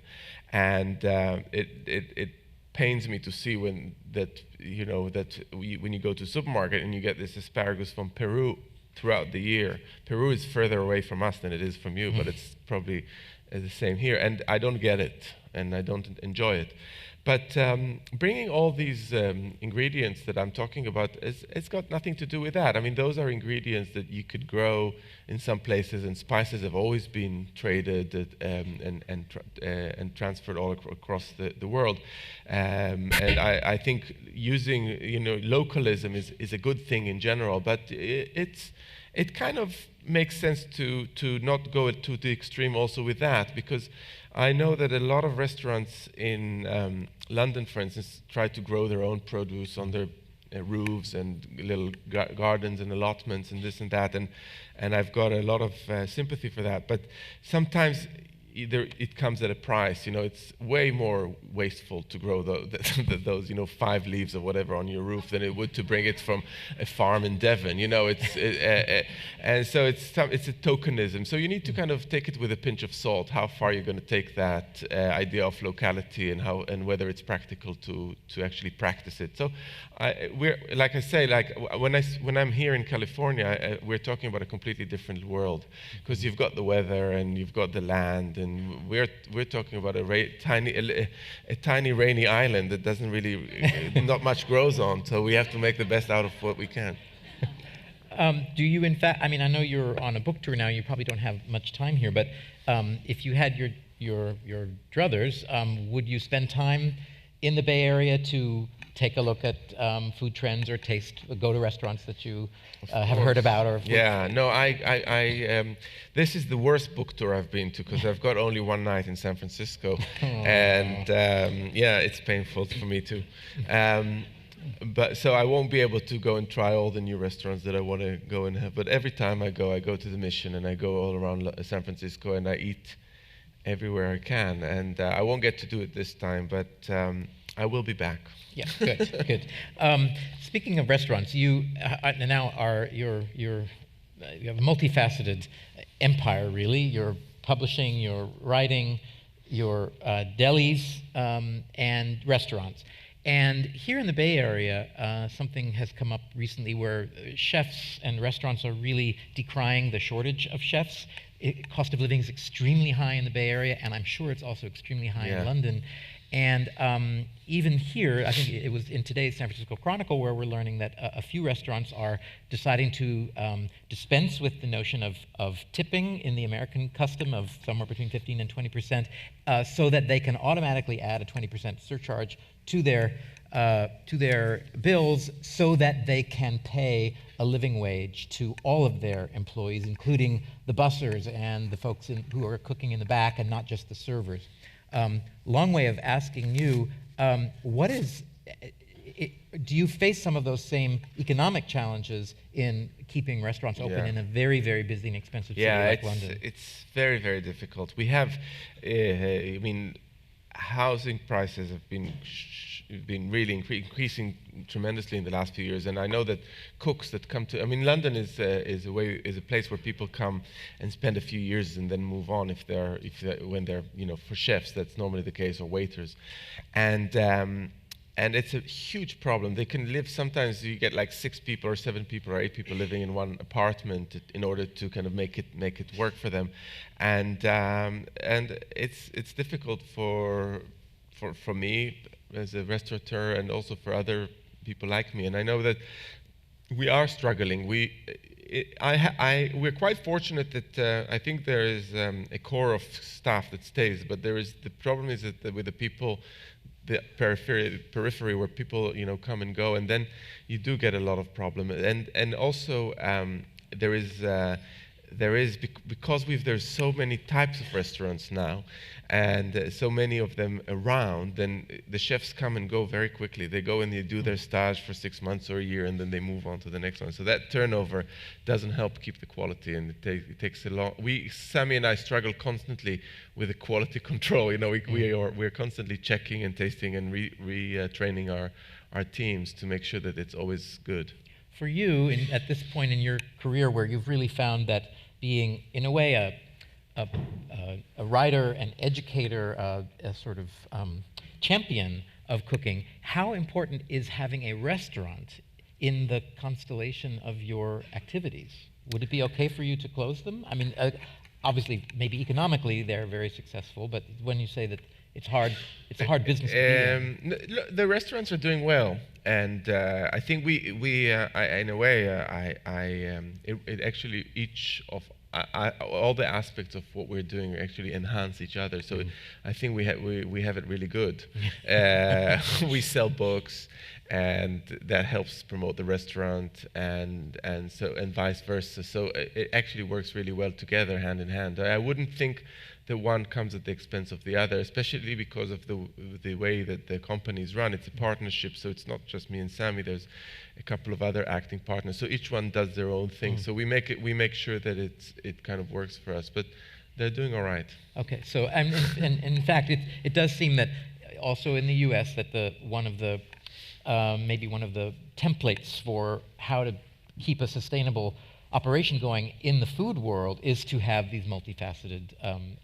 and it pains me to see when you go to a supermarket and you get this asparagus from Peru throughout the year. Peru is further away from us than it is from you, but it's probably the same here, and I don't get it, and I don't enjoy it. But bringing all these ingredients that I'm talking about, it's got nothing to do with that. I mean, those are ingredients that you could grow in some places, and spices have always been traded and transferred all across the world. And I think using localism is a good thing in general, but it kind of makes sense to not go to the extreme also with that, because I know that a lot of restaurants in London, for instance, try to grow their own produce on their roofs and little gardens and allotments and this and that, and I've got a lot of sympathy for that. But sometimes it comes at a price. It's way more wasteful to grow those 5 leaves or whatever on your roof than it would to bring it from a farm in Devon. And so it's a tokenism. So you need to kind of take it with a pinch of salt. How far you're going to take that idea of locality and whether it's practical to actually practice it. So when I'm here in California, we're talking about a completely different world, because you've got the weather and you've got the land. And we're talking about a tiny rainy island that doesn't really not much grows on, so we have to make the best out of what we can.
Do you, in fact? I mean, I know you're on a book tour now. You probably don't have much time here, but if you had your druthers, would you spend time in the Bay Area to take a look at food trends or go to restaurants that you have heard about? Or
yeah, no, this is the worst book tour I've been to, because I've got only one night in San Francisco, and it's painful for me too. But so I won't be able to go and try all the new restaurants that I want to go and have. But every time I go to the Mission, and I go all around San Francisco, and I eat everywhere I can. And I won't get to do it this time, but I will be back.
Yeah, good, good. Speaking of restaurants, you now you have a multifaceted empire, really. You're publishing, you're writing, your delis, and restaurants. And here in the Bay Area, something has come up recently where chefs and restaurants are really decrying the shortage of chefs. Cost of living is extremely high in the Bay Area, and I'm sure it's also extremely high in London. And even here, I think it was in today's San Francisco Chronicle where we're learning that a few restaurants are deciding to dispense with the notion of tipping in the American custom of somewhere between 15 and 20%, so that they can automatically add a 20% surcharge to their bills, so that they can pay a living wage to all of their employees, including the bussers and the folks who are cooking in the back, and not just the servers. Long way of asking you, do you face some of those same economic challenges in keeping restaurants open in a very, very busy and expensive city like London?
It's very, very difficult. We have, housing prices have been really increasing tremendously in the last few years, and I know that cooks that come to, London is a place where people come and spend a few years and then move on when they're for chefs, that's normally the case, or waiters, and and it's a huge problem. They can live, sometimes you get like 6 people or 7 people or 8 people living in one apartment in order to kind of make it work for them. And it's difficult for me as a restaurateur, and also for other people like me. And I know that we are struggling. We're quite fortunate that I think there is a core of staff that stays, but the problem is that with the people, the periphery where people come and go, and then you do get a lot of problem. And also because there's so many types of restaurants now, and so many of them around, then the chefs come and go very quickly. They go and they do their stage for 6 months or a year, and then they move on to the next one. So that turnover doesn't help keep the quality, and it takes a long. Sammy and I struggle constantly with the quality control. We're constantly checking and tasting and retraining our teams to make sure that it's always good.
For you, at this point in your career, where you've really found that being, in a way, a writer, an educator, a sort of champion of cooking, how important is having a restaurant in the constellation of your activities? Would it be okay for you to close them? I mean, obviously, maybe economically they're very successful, but when you say that it's a hard business to be in.
The restaurants are doing well, and I think in a way, it actually all the aspects of what we're doing actually enhance each other. So I think we have it really good. We sell books, and that helps promote the restaurant, and vice versa. So it actually works really well together, hand in hand. I wouldn't think that one comes at the expense of the other, especially because of the way that the companies run. It's a partnership, so it's not just me and Sammy. There's a couple of other acting partners, so each one does their own thing. So we make sure that it kind of works for us, but they're doing all right.
Okay, so and in fact, it does seem that also in the U.S. that maybe one of the templates for how to keep a sustainable operation going in the food world is to have these multifaceted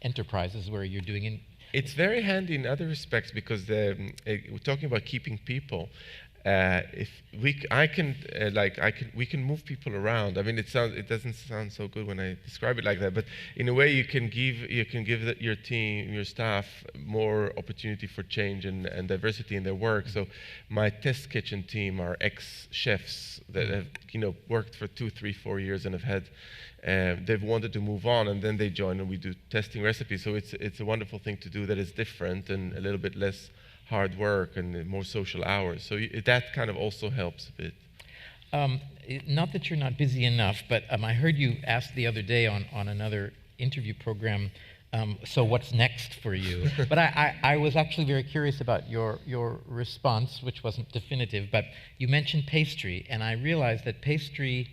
enterprises where you're doing.
It's very handy in other respects, because we're talking about keeping people. We can move people around. I mean, it doesn't sound so good when I describe it like that, but in a way, you can give your team, your staff, more opportunity for change and diversity in their work. So my test kitchen team are ex-chefs that have worked for 2, 3, 4 years and have had. They've wanted to move on, and then they join, and we do testing recipes. So it's a wonderful thing to do that is different and a little bit less hard work and more social hours. So that kind of also helps a bit.
Not that you're not busy enough, but I heard you ask the other day on another interview program, so what's next for you? But I was actually very curious about your response, which wasn't definitive, but you mentioned pastry, and I realized that pastry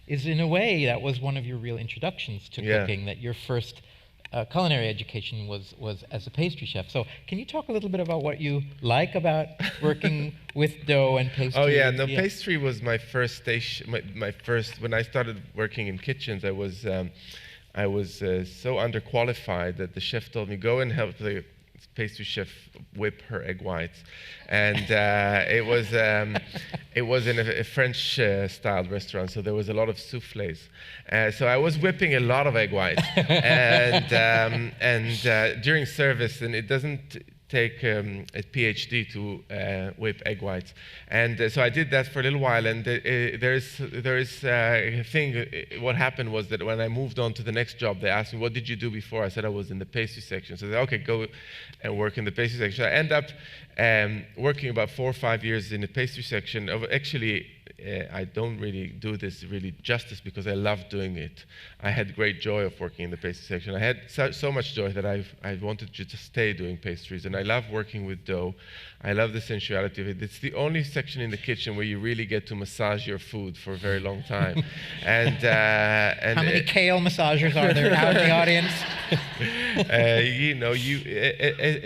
is, in a way, that was one of your real introductions to cooking, that your first culinary education was as a pastry chef. So can you talk a little bit about what you like about working with dough and pastry?
Oh yeah, no, pastry was my first station. My first, when I started working in kitchens, I was so underqualified that the chef told me, go and help the pastry chef whip her egg whites, and it was in a French style restaurant, so there was a lot of soufflés. So I was whipping a lot of egg whites, and during service, and it doesn't take a PhD to whip egg whites, and so I did that for a little while. And there is a thing. What happened was that when I moved on to the next job, they asked me, "What did you do before?" I said I was in the pastry section. So they said, "Okay, go and work in the pastry section." I end up working about 4 or 5 years in the pastry section. Actually, I don't really do this really justice because I love doing it. I had great joy of working in the pastry section. I had so much joy that I wanted to just stay doing pastries, and I love working with dough. I love the sensuality of it. It's the only section in the kitchen where you really get to massage your food for a very long time. And
how many kale massagers are there out in the audience?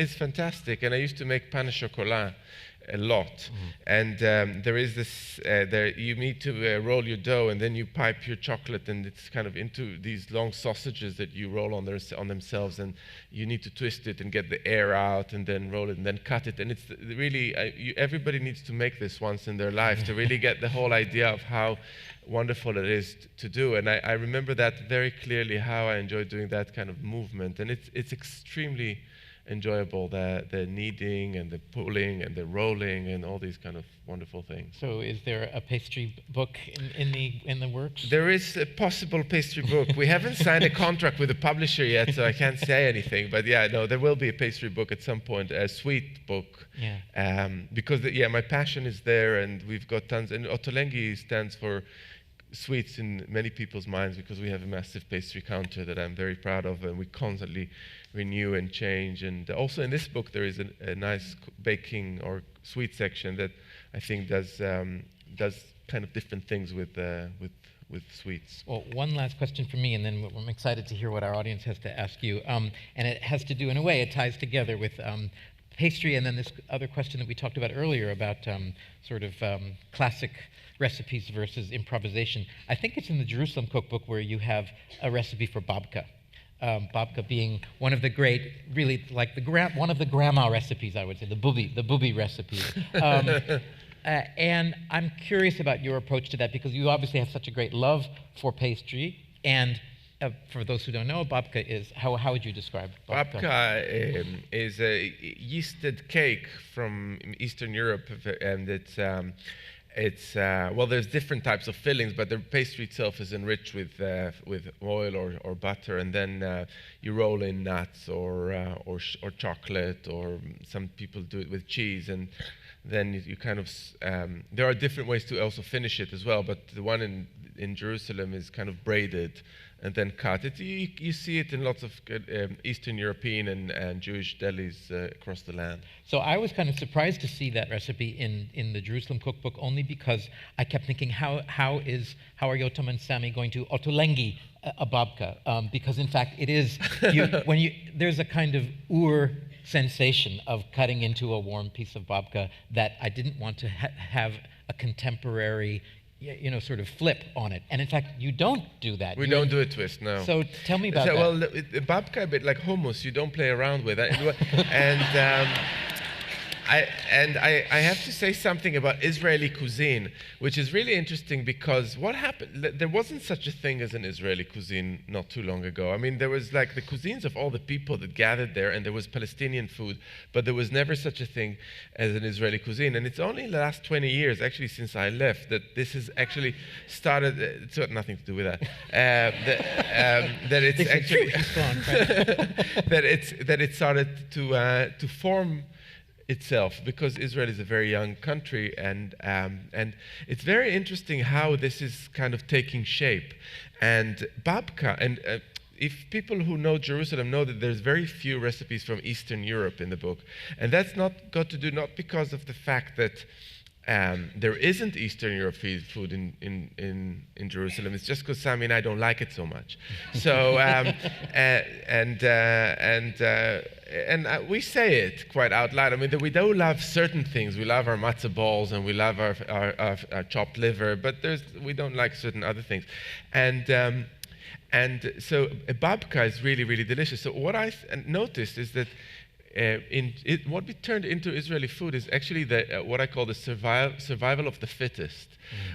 It's fantastic. And I used to make pain au chocolat. a lot. And there is this, you need to roll your dough, and then you pipe your chocolate, and it's kind of into these long sausages that you roll on themselves, and you need to twist it and get the air out, and then roll it, and then cut it. And it's really, everybody needs to make this once in their life to really get the whole idea of how wonderful it is to do. And I remember that very clearly, how I enjoy doing that kind of movement. And it's extremely enjoyable, the kneading and the pulling and the rolling and all these kind of wonderful things.
So is there a pastry book in the works?
There is a possible pastry book. We haven't signed a contract with the publisher yet, so I can't say anything. But yeah, no, there will be a pastry book at some point, a sweet book.
Yeah.
Because my passion is there, and we've got tons. And Ottolenghi stands for sweets in many people's minds, because we have a massive pastry counter that I'm very proud of, and we constantly renew and change. And also in this book there is a nice baking or sweet section that I think does kind of different things with sweets.
Well, one last question from me, and then I'm excited to hear what our audience has to ask you. And it has to do, in a way, it ties together with pastry, and then this other question that we talked about earlier about classic recipes versus improvisation. I think it's in the Jerusalem cookbook where you have a recipe for babka. Babka being one of the great, really like one of the grandma recipes, I would say, the booby recipe. And I'm curious about your approach to that, because you obviously have such a great love for pastry. And for those who don't know, babka is, how would you describe babka?
Babka is a yeasted cake from Eastern Europe, and well, there's different types of fillings, but the pastry itself is enriched with oil or butter, and then you roll in nuts or chocolate, or some people do it with cheese, and then you kind of there are different ways to also finish it as well. But the one in Jerusalem is kind of braided and then cut. You see it in lots of Eastern European and Jewish delis across the land.
So I was kind of surprised to see that recipe in the Jerusalem cookbook, only because I kept thinking, how are Yotam and Sammy going to Ottolenghi a babka? Because in fact it is, there's a kind of sensation of cutting into a warm piece of babka that I didn't want to have a contemporary sort of flip on it. And in fact, you don't do that.
We don't do a twist, no.
So tell me about that.
Well, babka, a bit like hummus, you don't play around with it. And I have to say something about Israeli cuisine, which is really interesting, because what happened, there wasn't such a thing as an Israeli cuisine not too long ago. I mean, there was like the cuisines of all the people that gathered there, and there was Palestinian food, but there was never such a thing as an Israeli cuisine. And it's only in the last 20 years, actually since I left, that this has actually started, it's got nothing to do with that, that it's actually, that it started to form itself, because Israel is a very young country, and it's very interesting how this is kind of taking shape. And babka, and if people who know Jerusalem know that there's very few recipes from Eastern Europe in the book, and that's got to do not because of the fact that there isn't Eastern European food in Jerusalem. It's just because Sammy and I don't like it so much. So and we say it quite out loud. I mean, that we do love certain things. We love our matzah balls, and we love our chopped liver, but we don't like certain other things. And so a babka is really, really delicious. So what I noticed is that what we turned into Israeli food is actually what I call the survival of the fittest,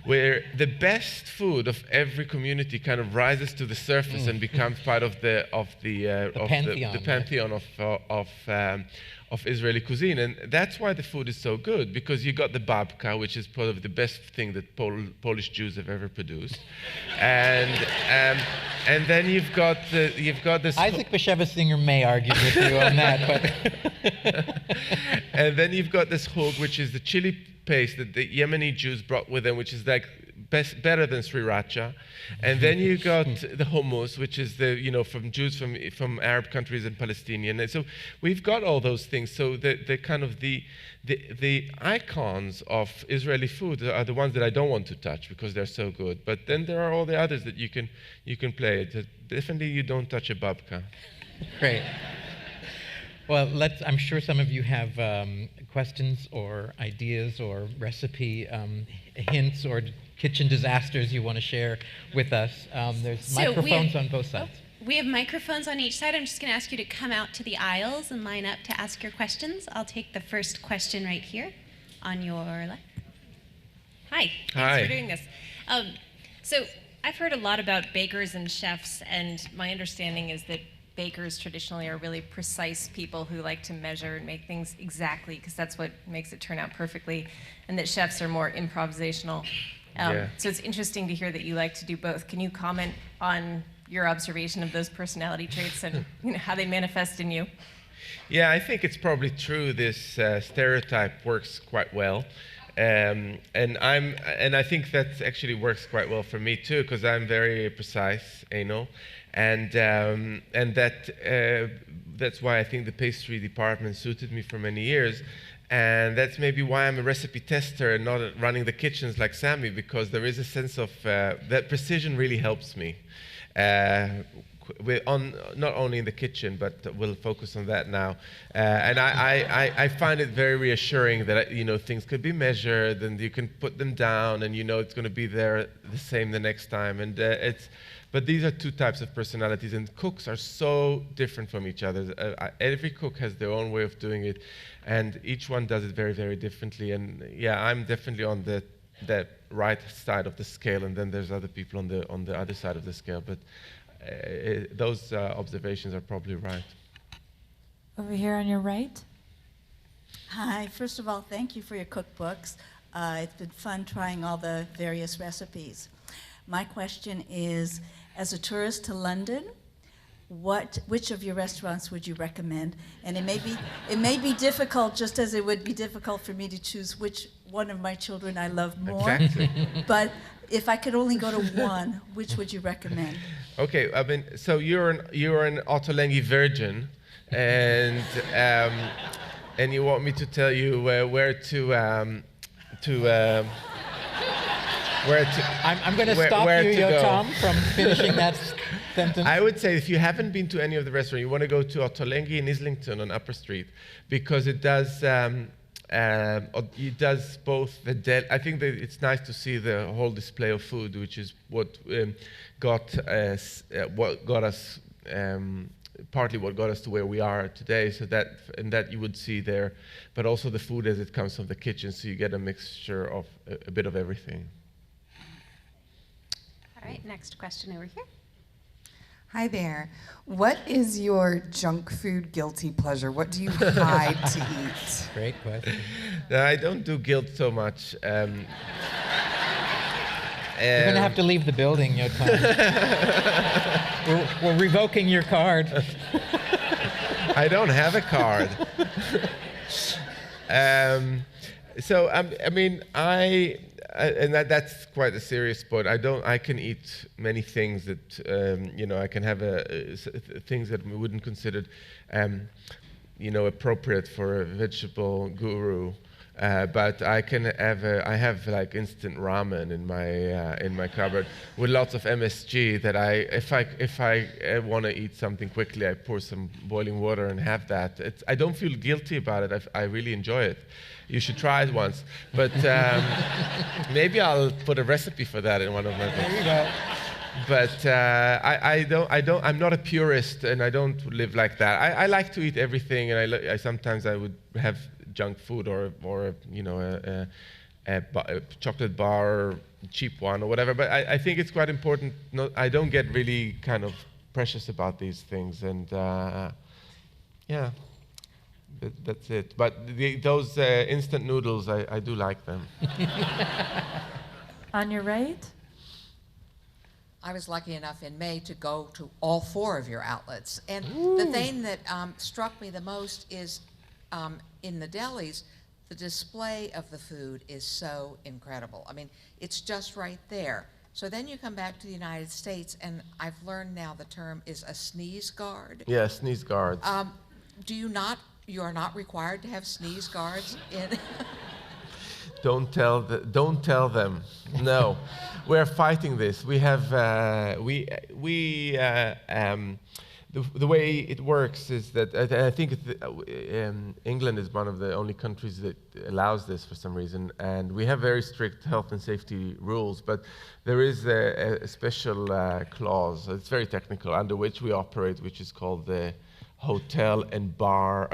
where the best food of every community kind of rises to the surface and becomes part of the pantheon of Israeli cuisine. And that's why the food is so good, because you got the babka, which is probably the best thing that Polish Jews have ever produced, and then you've got this.
Isaac Bashevis Singer may argue with you on that, but
and then you've got this hug, which is the chili paste that the Yemeni Jews brought with them, which is like better than sriracha. And then you got the hummus, which is from Jews from Arab countries and Palestinian. And so we've got all those things. So the kind of the icons of Israeli food are the ones that I don't want to touch because they're so good. But then there are all the others that you can play. Definitely you don't touch a babka.
Great. Well, I'm sure some of you have questions or ideas or recipe hints or kitchen disasters you want to share with us. There's microphones on both sides.
We have microphones on each side. I'm just going to ask you to come out to the aisles and line up to ask your questions. I'll take the first question right here on your left. Hi. Thanks for doing this. So I've heard a lot about bakers and chefs, and my understanding is that bakers traditionally are really precise people who like to measure and make things exactly, because that's what makes it turn out perfectly, and that chefs are more improvisational. So it's interesting to hear that you like to do both. Can you comment on your observation of those personality traits and how they manifest in you?
Yeah, I think it's probably true. This stereotype works quite well. And I think that actually works quite well for me too, because I'm very precise, anal, and that's why I think the pastry department suited me for many years, and that's maybe why I'm a recipe tester and not running the kitchens like Sammy, because there is a sense of that precision really helps me. Not only in the kitchen, but we'll focus on that now. And I find it very reassuring that things could be measured and you can put them down and it's going to be there the same the next time. And but these are two types of personalities, and cooks are so different from each other. Every cook has their own way of doing it, and each one does it very, very differently. And yeah, I'm definitely on that right side of the scale, and then there's other people on the other side of the scale. But those observations are probably right.
Over here on your right.
Hi. First of all, thank you for your cookbooks. It's been fun trying all the various recipes. My question is, as a tourist to London, which of your restaurants would you recommend? And it may be difficult, just as it would be difficult for me to choose which one of my children I love more.
Exactly.
But if I could only go to one, which would you recommend?
Okay, I mean, so you're an Ottolenghi virgin, and you want me to tell you where to.
I'm going to stop you, Yotam, from finishing that sentence.
I would say if you haven't been to any of the restaurants, you want to go to Ottolenghi in Islington on Upper Street, because it does both the I think that it's nice to see the whole display of food, which is what got us partly what got us to where we are today. So that you would see there, but also the food as it comes from the kitchen, so you get a mixture of a bit of everything.
All right, next question over here.
Hi there. What is your junk food guilty pleasure? What do you hide to eat?
Great question.
I don't do guilt so much.
You're going to have to leave the building, Yotam. we're revoking your card.
I don't have a card. That's quite a serious point. I can eat many things that, I can have things that we wouldn't consider, appropriate for a vegetable guru. But I have like instant ramen in my cupboard with lots of MSG that if I want to eat something quickly, I pour some boiling water and have that. I don't feel guilty about it. I really enjoy it. You should try it once. But maybe I'll put a recipe for that in one of my books.
There you go.
But I'm not a purist, and I don't live like that. I like to eat everything, and sometimes I would have junk food or a chocolate bar, or cheap one, or whatever. But I think it's quite important. I don't get really kind of precious about these things, and yeah, that's it. But those instant noodles, I do like them.
On your right.
I was lucky enough in May to go to all 4 of your outlets. And the thing that struck me the most is in the delis, the display of the food is so incredible. I mean, it's just right there. So then you come back to the United States, and I've learned now the term is a sneeze guard.
Yeah, sneeze guards.
You are not required to have sneeze guards in...
Don't tell them. No, we're fighting this. We have the way it works is that I think England is one of the only countries that allows this for some reason, and we have very strict health and safety rules, but there is a special clause, it's very technical, under which we operate, which is called the hotel and bar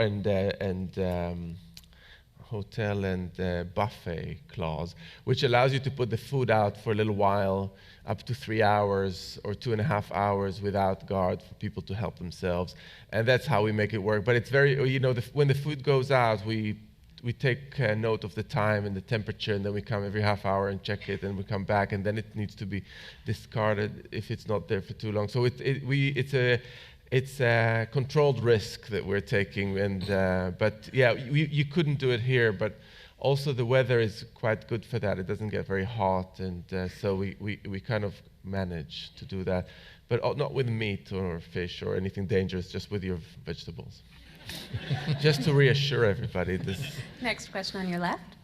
hotel and buffet clause, which allows you to put the food out for a little while, up to 3 hours or 2.5 hours without guard for people to help themselves. And that's how we make it work. But it's very, when the food goes out, we take note of the time and the temperature, and then we come every half hour and check it, and we come back, and then it needs to be discarded if it's not there for too long. So it's a controlled risk that we're taking, but yeah, you couldn't do it here, but also the weather is quite good for that. It doesn't get very hot, and so we kind of manage to do that, but not with meat or fish or anything dangerous, just with your vegetables. Just to reassure everybody.
Next question on your left.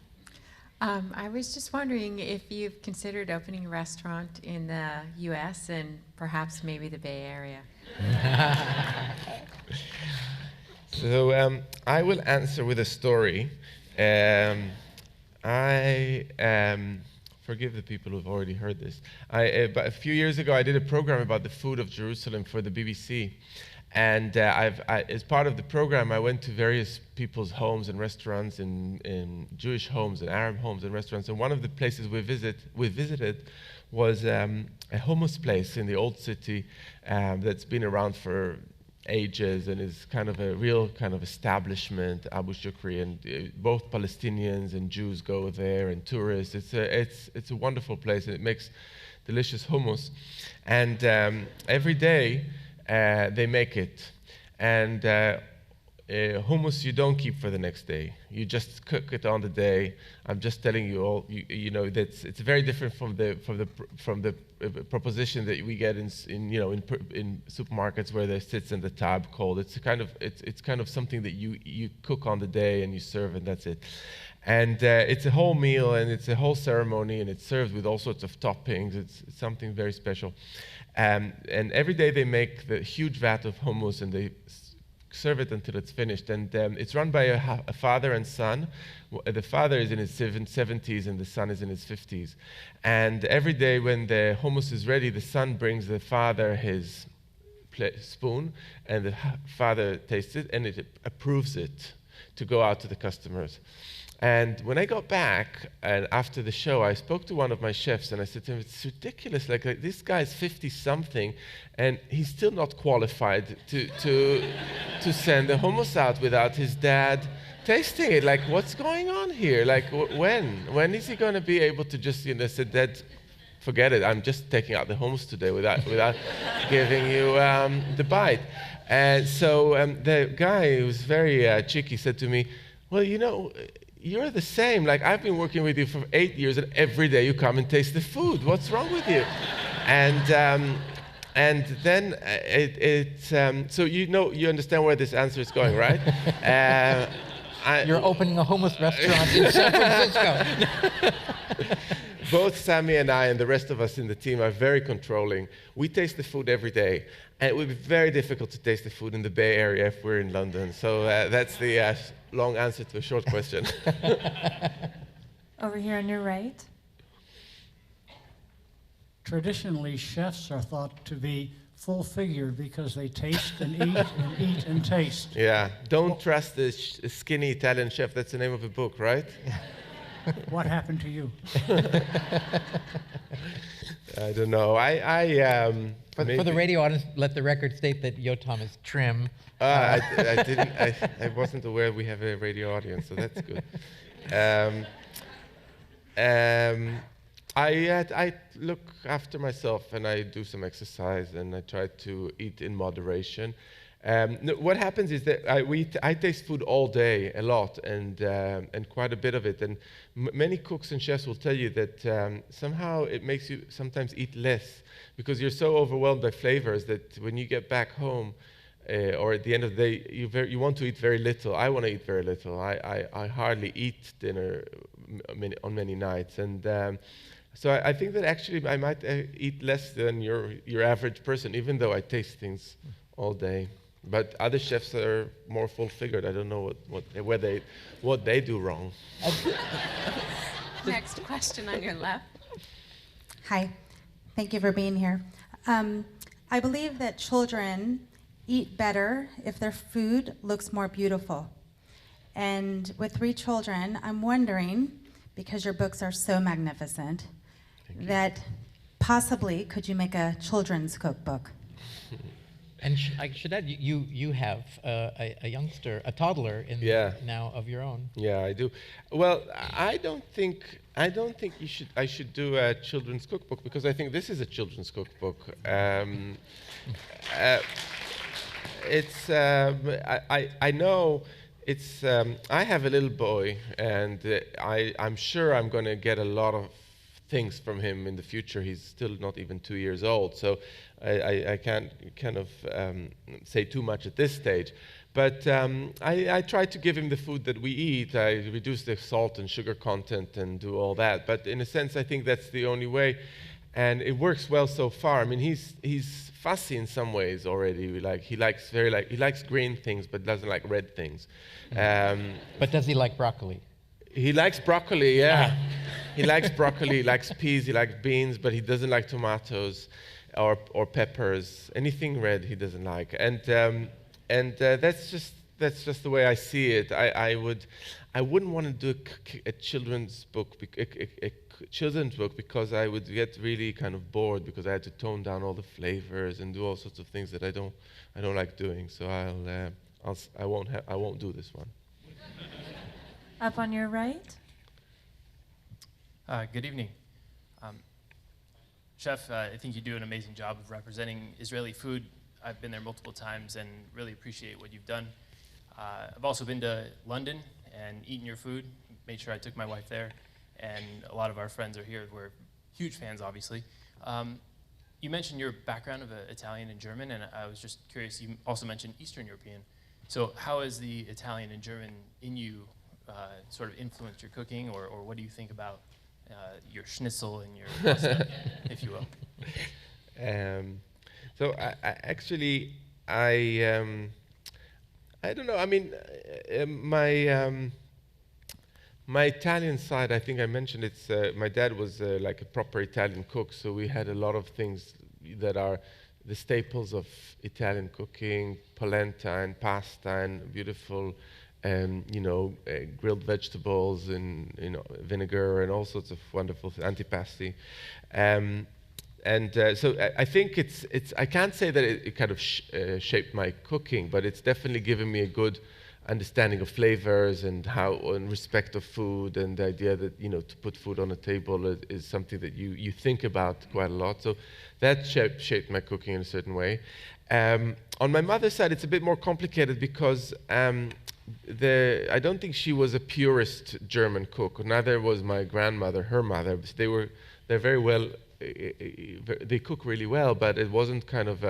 I was just wondering if you've considered opening a restaurant in the U.S. and perhaps maybe the Bay Area.
So I will answer with a story. Forgive the people who've already heard this. But a few years ago, I did a program about the food of Jerusalem for the BBC. And as part of the program, I went to various people's homes and restaurants, in Jewish homes and Arab homes and restaurants. And one of the places we visited was a hummus place in the old city that's been around for ages and is kind of a real kind of establishment, Abu Shukri, and both Palestinians and Jews go there, and tourists. It's a wonderful place, and it makes delicious hummus. And every day, they make it, and hummus you don't keep for the next day. You just cook it on the day. I'm just telling you all. You know that's it's very different from the proposition that we get in supermarkets where there sits in the tab cold. It's kind of something that you cook on the day and you serve, and that's it. And it's a whole meal, and it's a whole ceremony, and it's served with all sorts of toppings. It's something very special. And every day they make the huge vat of hummus, and they serve it until it's finished. And it's run by a father and son. The father is in his 70s, and the son is in his 50s. And every day when the hummus is ready, the son brings the father his spoon, and the father tastes it, and it approves it to go out to the customers. And when I got back, and after the show, I spoke to one of my chefs, and I said to him, it's ridiculous, like this guy's 50-something, and he's still not qualified to send the hummus out without his dad tasting it. Like, what's going on here? Like, when is he going to be able to just, say, Dad, forget it, I'm just taking out the hummus today without giving you the bite. And so the guy, who was very cheeky, said to me, well, you're the same. Like, I've been working with you for 8 years, and every day you come and taste the food. What's wrong with you? And then so you understand where this answer is going, right?
You're opening a hummus restaurant in San Francisco.
Both Sammy and I and the rest of us in the team are very controlling. We taste the food every day, and it would be very difficult to taste the food in the Bay Area if we're in London. So that's the long answer to a short question.
Over here on your right.
Traditionally, chefs are thought to be full-figured because they taste and eat and eat and taste.
Yeah, don't trust the skinny Italian chef. That's the name of a book, right?
What happened to you?
I don't know.
For the radio audience, let the record state that Yotam is trim.
I didn't. I wasn't aware we have a radio audience, so that's good. I look after myself, and I do some exercise, and I try to eat in moderation. What happens is that I taste food all day, a lot, and quite a bit of it. And many cooks and chefs will tell you that somehow it makes you sometimes eat less because you're so overwhelmed by flavors that when you get back home or at the end of the day, you want to eat very little. I want to eat very little. I hardly eat dinner on many nights, and so I think that actually I might eat less than your average person, even though I taste things all day. But other chefs are more full-figured. I don't know what they do wrong.
Next question on your left.
Hi, thank you for being here. I believe that children eat better if their food looks more beautiful. And with 3 children, I'm wondering, because your books are so magnificent, that possibly could you make a children's cookbook?
And I should add, you have a youngster, a toddler in now of your own.
Yeah, I do. Well, I don't think I should do a children's cookbook, because I think this is a children's cookbook. It's I know it's I have a little boy, and I'm sure I'm going to get a lot of things from him in the future. He's still not even 2 years old, so I can't kind of say too much at this stage. But I try to give him the food that we eat. I reduce the salt and sugar content and do all that. But in a sense, I think that's the only way, and it works well so far. I mean, he's fussy in some ways already. He likes green things, but doesn't like red things.
But does he like broccoli?
He likes broccoli, yeah. He likes broccoli, he likes peas, he likes beans, but he doesn't like tomatoes or peppers. Anything red he doesn't like. And that's just the way I see it. I wouldn't want to do a children's book, children's book, because I would get really kind of bored, because I had to tone down all the flavors and do all sorts of things that I don't like doing. So I won't do this one.
Up on your right.
Good evening. Chef, I think you do an amazing job of representing Israeli food. I've been there multiple times and really appreciate what you've done. I've also been to London and eaten your food, made sure I took my wife there, and a lot of our friends are here. We're huge fans, obviously. You mentioned your background of Italian and German, and I was just curious, you also mentioned Eastern European. So how has the Italian and German in you sort of influenced your cooking, or what do you think about your schnitzel and your pasta, if you will?
So I don't know. I mean, my Italian side, I think I mentioned it's, my dad was like a proper Italian cook, so we had a lot of things that are the staples of Italian cooking, polenta and pasta and beautiful, grilled vegetables and vinegar and all sorts of wonderful antipasti. So I think it's I can't say that it kind of shaped my cooking, but it's definitely given me a good understanding of flavors and respect of food, and the idea that to put food on a table is something that you think about quite a lot. So that shaped my cooking in a certain way. On my mother's side, it's a bit more complicated, because I don't think she was a purist German cook. Neither was my grandmother, her mother. They're very well. They cook really well, but it wasn't kind of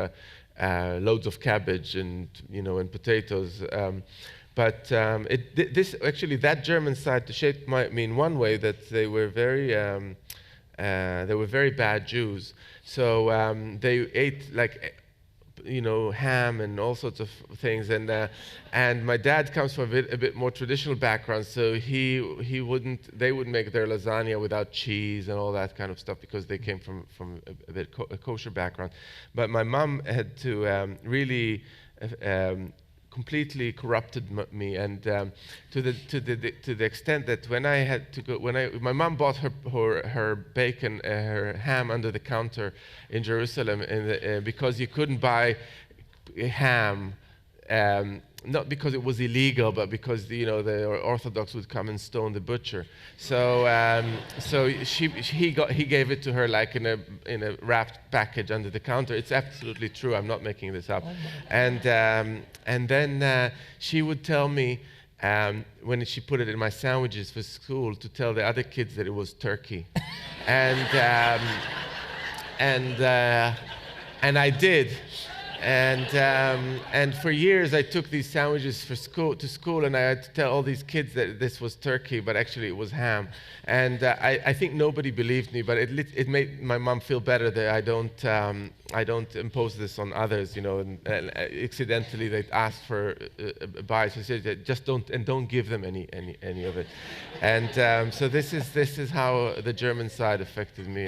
loads of cabbage and and potatoes. That German side shaped me in one way, that they were very bad Jews. So they ate like ham and all sorts of things, and my dad comes from a bit more traditional background, so they wouldn't make their lasagna without cheese and all that kind of stuff, because they came from a kosher background. But my mom had to really completely corrupted me, and to the extent that my mom bought her bacon, her ham under the counter in Jerusalem, because you couldn't buy ham, not because it was illegal, but because the Orthodox would come and stone the butcher. So he gave it to her like in a wrapped package under the counter. It's absolutely true. I'm not making this up. And then she would tell me, when she put it in my sandwiches for school, to tell the other kids that it was turkey, and I did. And for years I took these sandwiches to school, and I had to tell all these kids that this was turkey, but actually it was ham. And I think nobody believed me, but it made my mom feel better that I don't I don't impose this on others, you know, and accidentally they ask for a bite. So I said, just don't give them any of it. And so this is how the German side affected me.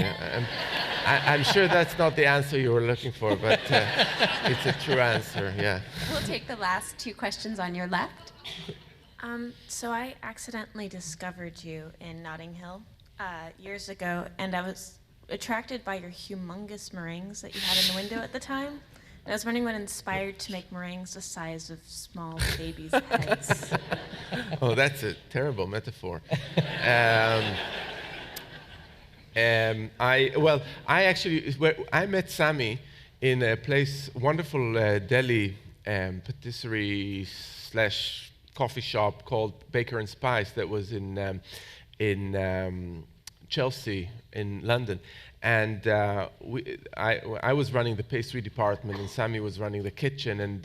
I'm sure that's not the answer you were looking for, but it's a true answer, yeah.
We'll take the last 2 questions on your left.
So I accidentally discovered you in Notting Hill years ago, and I was attracted by your humongous meringues that you had in the window at the time. And I was wondering what inspired to make meringues the size of small babies' heads.
Oh, that's a terrible metaphor. I met Sami in a place, wonderful deli patisserie / coffee shop called Baker and Spice that was in Chelsea in London. And I was running the pastry department, and Sami was running the kitchen, and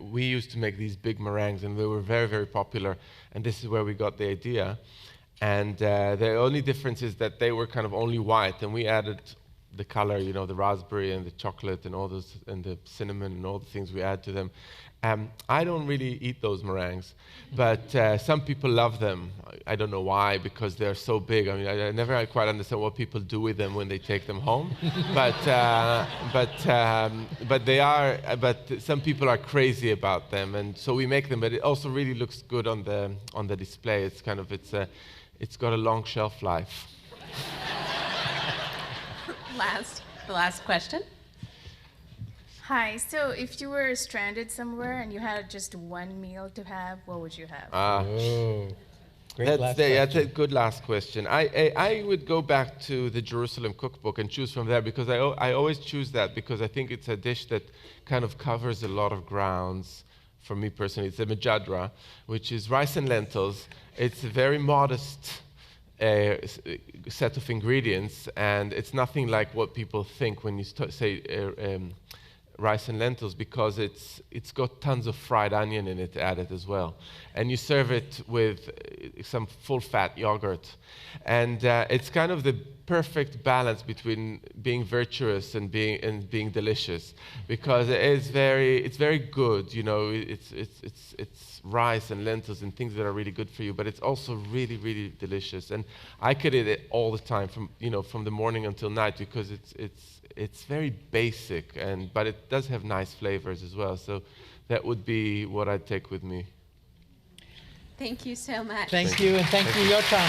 we used to make these big meringues, and they were very, very popular, and this is where we got the idea. And the only difference is that they were kind of only white, and we added the color, you know, the raspberry and the chocolate and all those, and the cinnamon and all the things we add to them. I don't really eat those meringues, but some people love them. I don't know why, because they're so big. I mean, I never quite understand what people do with them when they take them home. But some people are crazy about them, and so we make them. But it also really looks good on the display. It's kind of it's got a long shelf life.
The last question.
Hi, so if you were stranded somewhere and you had just one meal to have, what would you have?
That's a good last question. I would go back to the Jerusalem cookbook and choose from there, because I always choose that because I think it's a dish that kind of covers a lot of grounds. For me personally, it's a mejadra, which is rice and lentils. It's a very modest set of ingredients, and it's nothing like what people think when you say rice and lentils, because it's got tons of fried onion in it added as well, and you serve it with some full-fat yogurt, and it's kind of the perfect balance between being virtuous and being delicious, because it's very good, you know. It's rice and lentils and things that are really good for you, but it's also really, really delicious, and I could eat it all the time from the morning until night, because it's very basic, but it does have nice flavors as well. So that would be what I'd take with me.
Thank you so much.
Thank you, and thank you, Yotam.